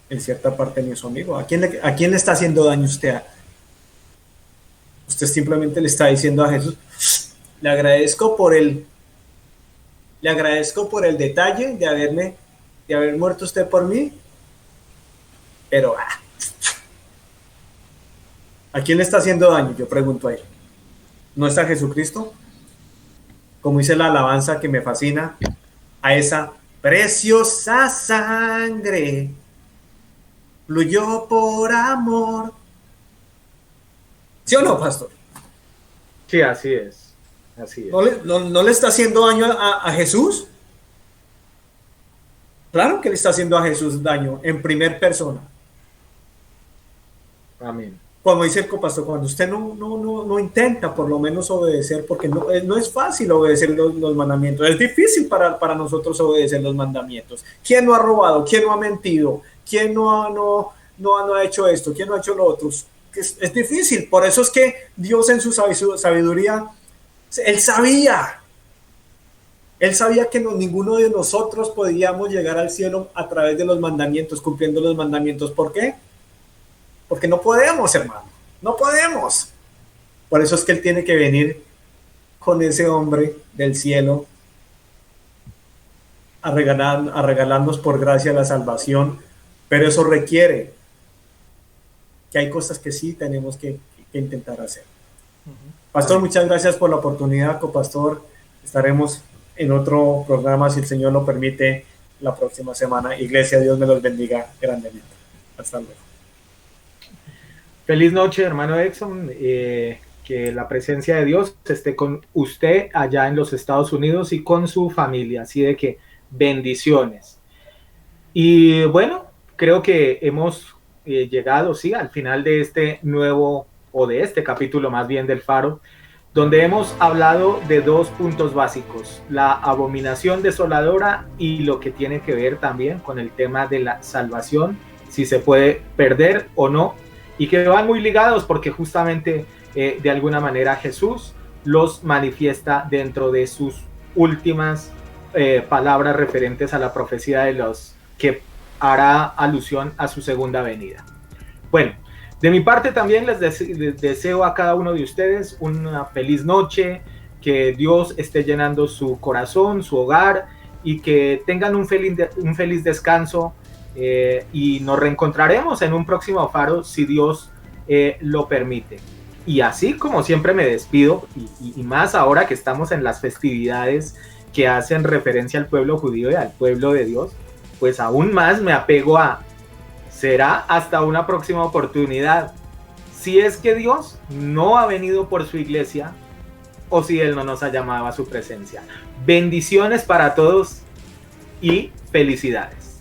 en cierta parte ni a su amigo. ¿A quién le está haciendo daño usted? Usted simplemente le está diciendo a Jesús, le agradezco por el detalle de haber muerto usted por mí, pero ¿a quién le está haciendo daño? Yo pregunto a él. ¿No está Jesucristo? Como dice la alabanza que me fascina, a esa preciosa sangre fluyó por amor. ¿Sí o no, pastor? Sí, así es. Así es. ¿No le está haciendo daño a Jesús? Claro que le está haciendo a Jesús daño en primer persona. Amén. Como dice el copastor, cuando usted no intenta por lo menos obedecer, porque no es fácil obedecer los mandamientos, es difícil para nosotros obedecer los mandamientos. ¿Quién no ha robado? ¿Quién no ha mentido? ¿Quién no ha hecho esto? ¿Quién no ha hecho lo otro? Es difícil, por eso es que Dios en su sabiduría, Él sabía que ninguno de nosotros podíamos llegar al cielo a través de los mandamientos, cumpliendo los mandamientos. ¿Por qué? Porque no podemos, hermano, no podemos. Por eso es que Él tiene que venir con ese hombre del cielo a regalarnos por gracia la salvación, pero eso requiere que hay cosas que sí tenemos que intentar hacer. Pastor, muchas gracias por la oportunidad, copastor. Estaremos en otro programa, si el Señor lo permite, la próxima semana. Iglesia, Dios me los bendiga grandemente. Hasta luego. Feliz noche, hermano Exxon. que la presencia de Dios esté con usted allá en los Estados Unidos y con su familia. Así de que bendiciones. Y bueno, creo que hemos llegado, sí, al final de este nuevo, o de este capítulo más bien del Faro, donde hemos hablado de dos puntos básicos, la abominación desoladora y lo que tiene que ver también con el tema de la salvación, si se puede perder o no, y que van muy ligados porque justamente de alguna manera Jesús los manifiesta dentro de sus últimas palabras referentes a la profecía de los que hará alusión a su segunda venida. Bueno, de mi parte también les deseo a cada uno de ustedes una feliz noche, que Dios esté llenando su corazón, su hogar, y que tengan un feliz descanso, y nos reencontraremos en un próximo Faro si Dios lo permite. Y así como siempre me despido, y más ahora que estamos en las festividades que hacen referencia al pueblo judío y al pueblo de Dios, pues aún más me apego a: será hasta una próxima oportunidad, si es que Dios no ha venido por su iglesia o si Él no nos ha llamado a su presencia. Bendiciones para todos y felicidades.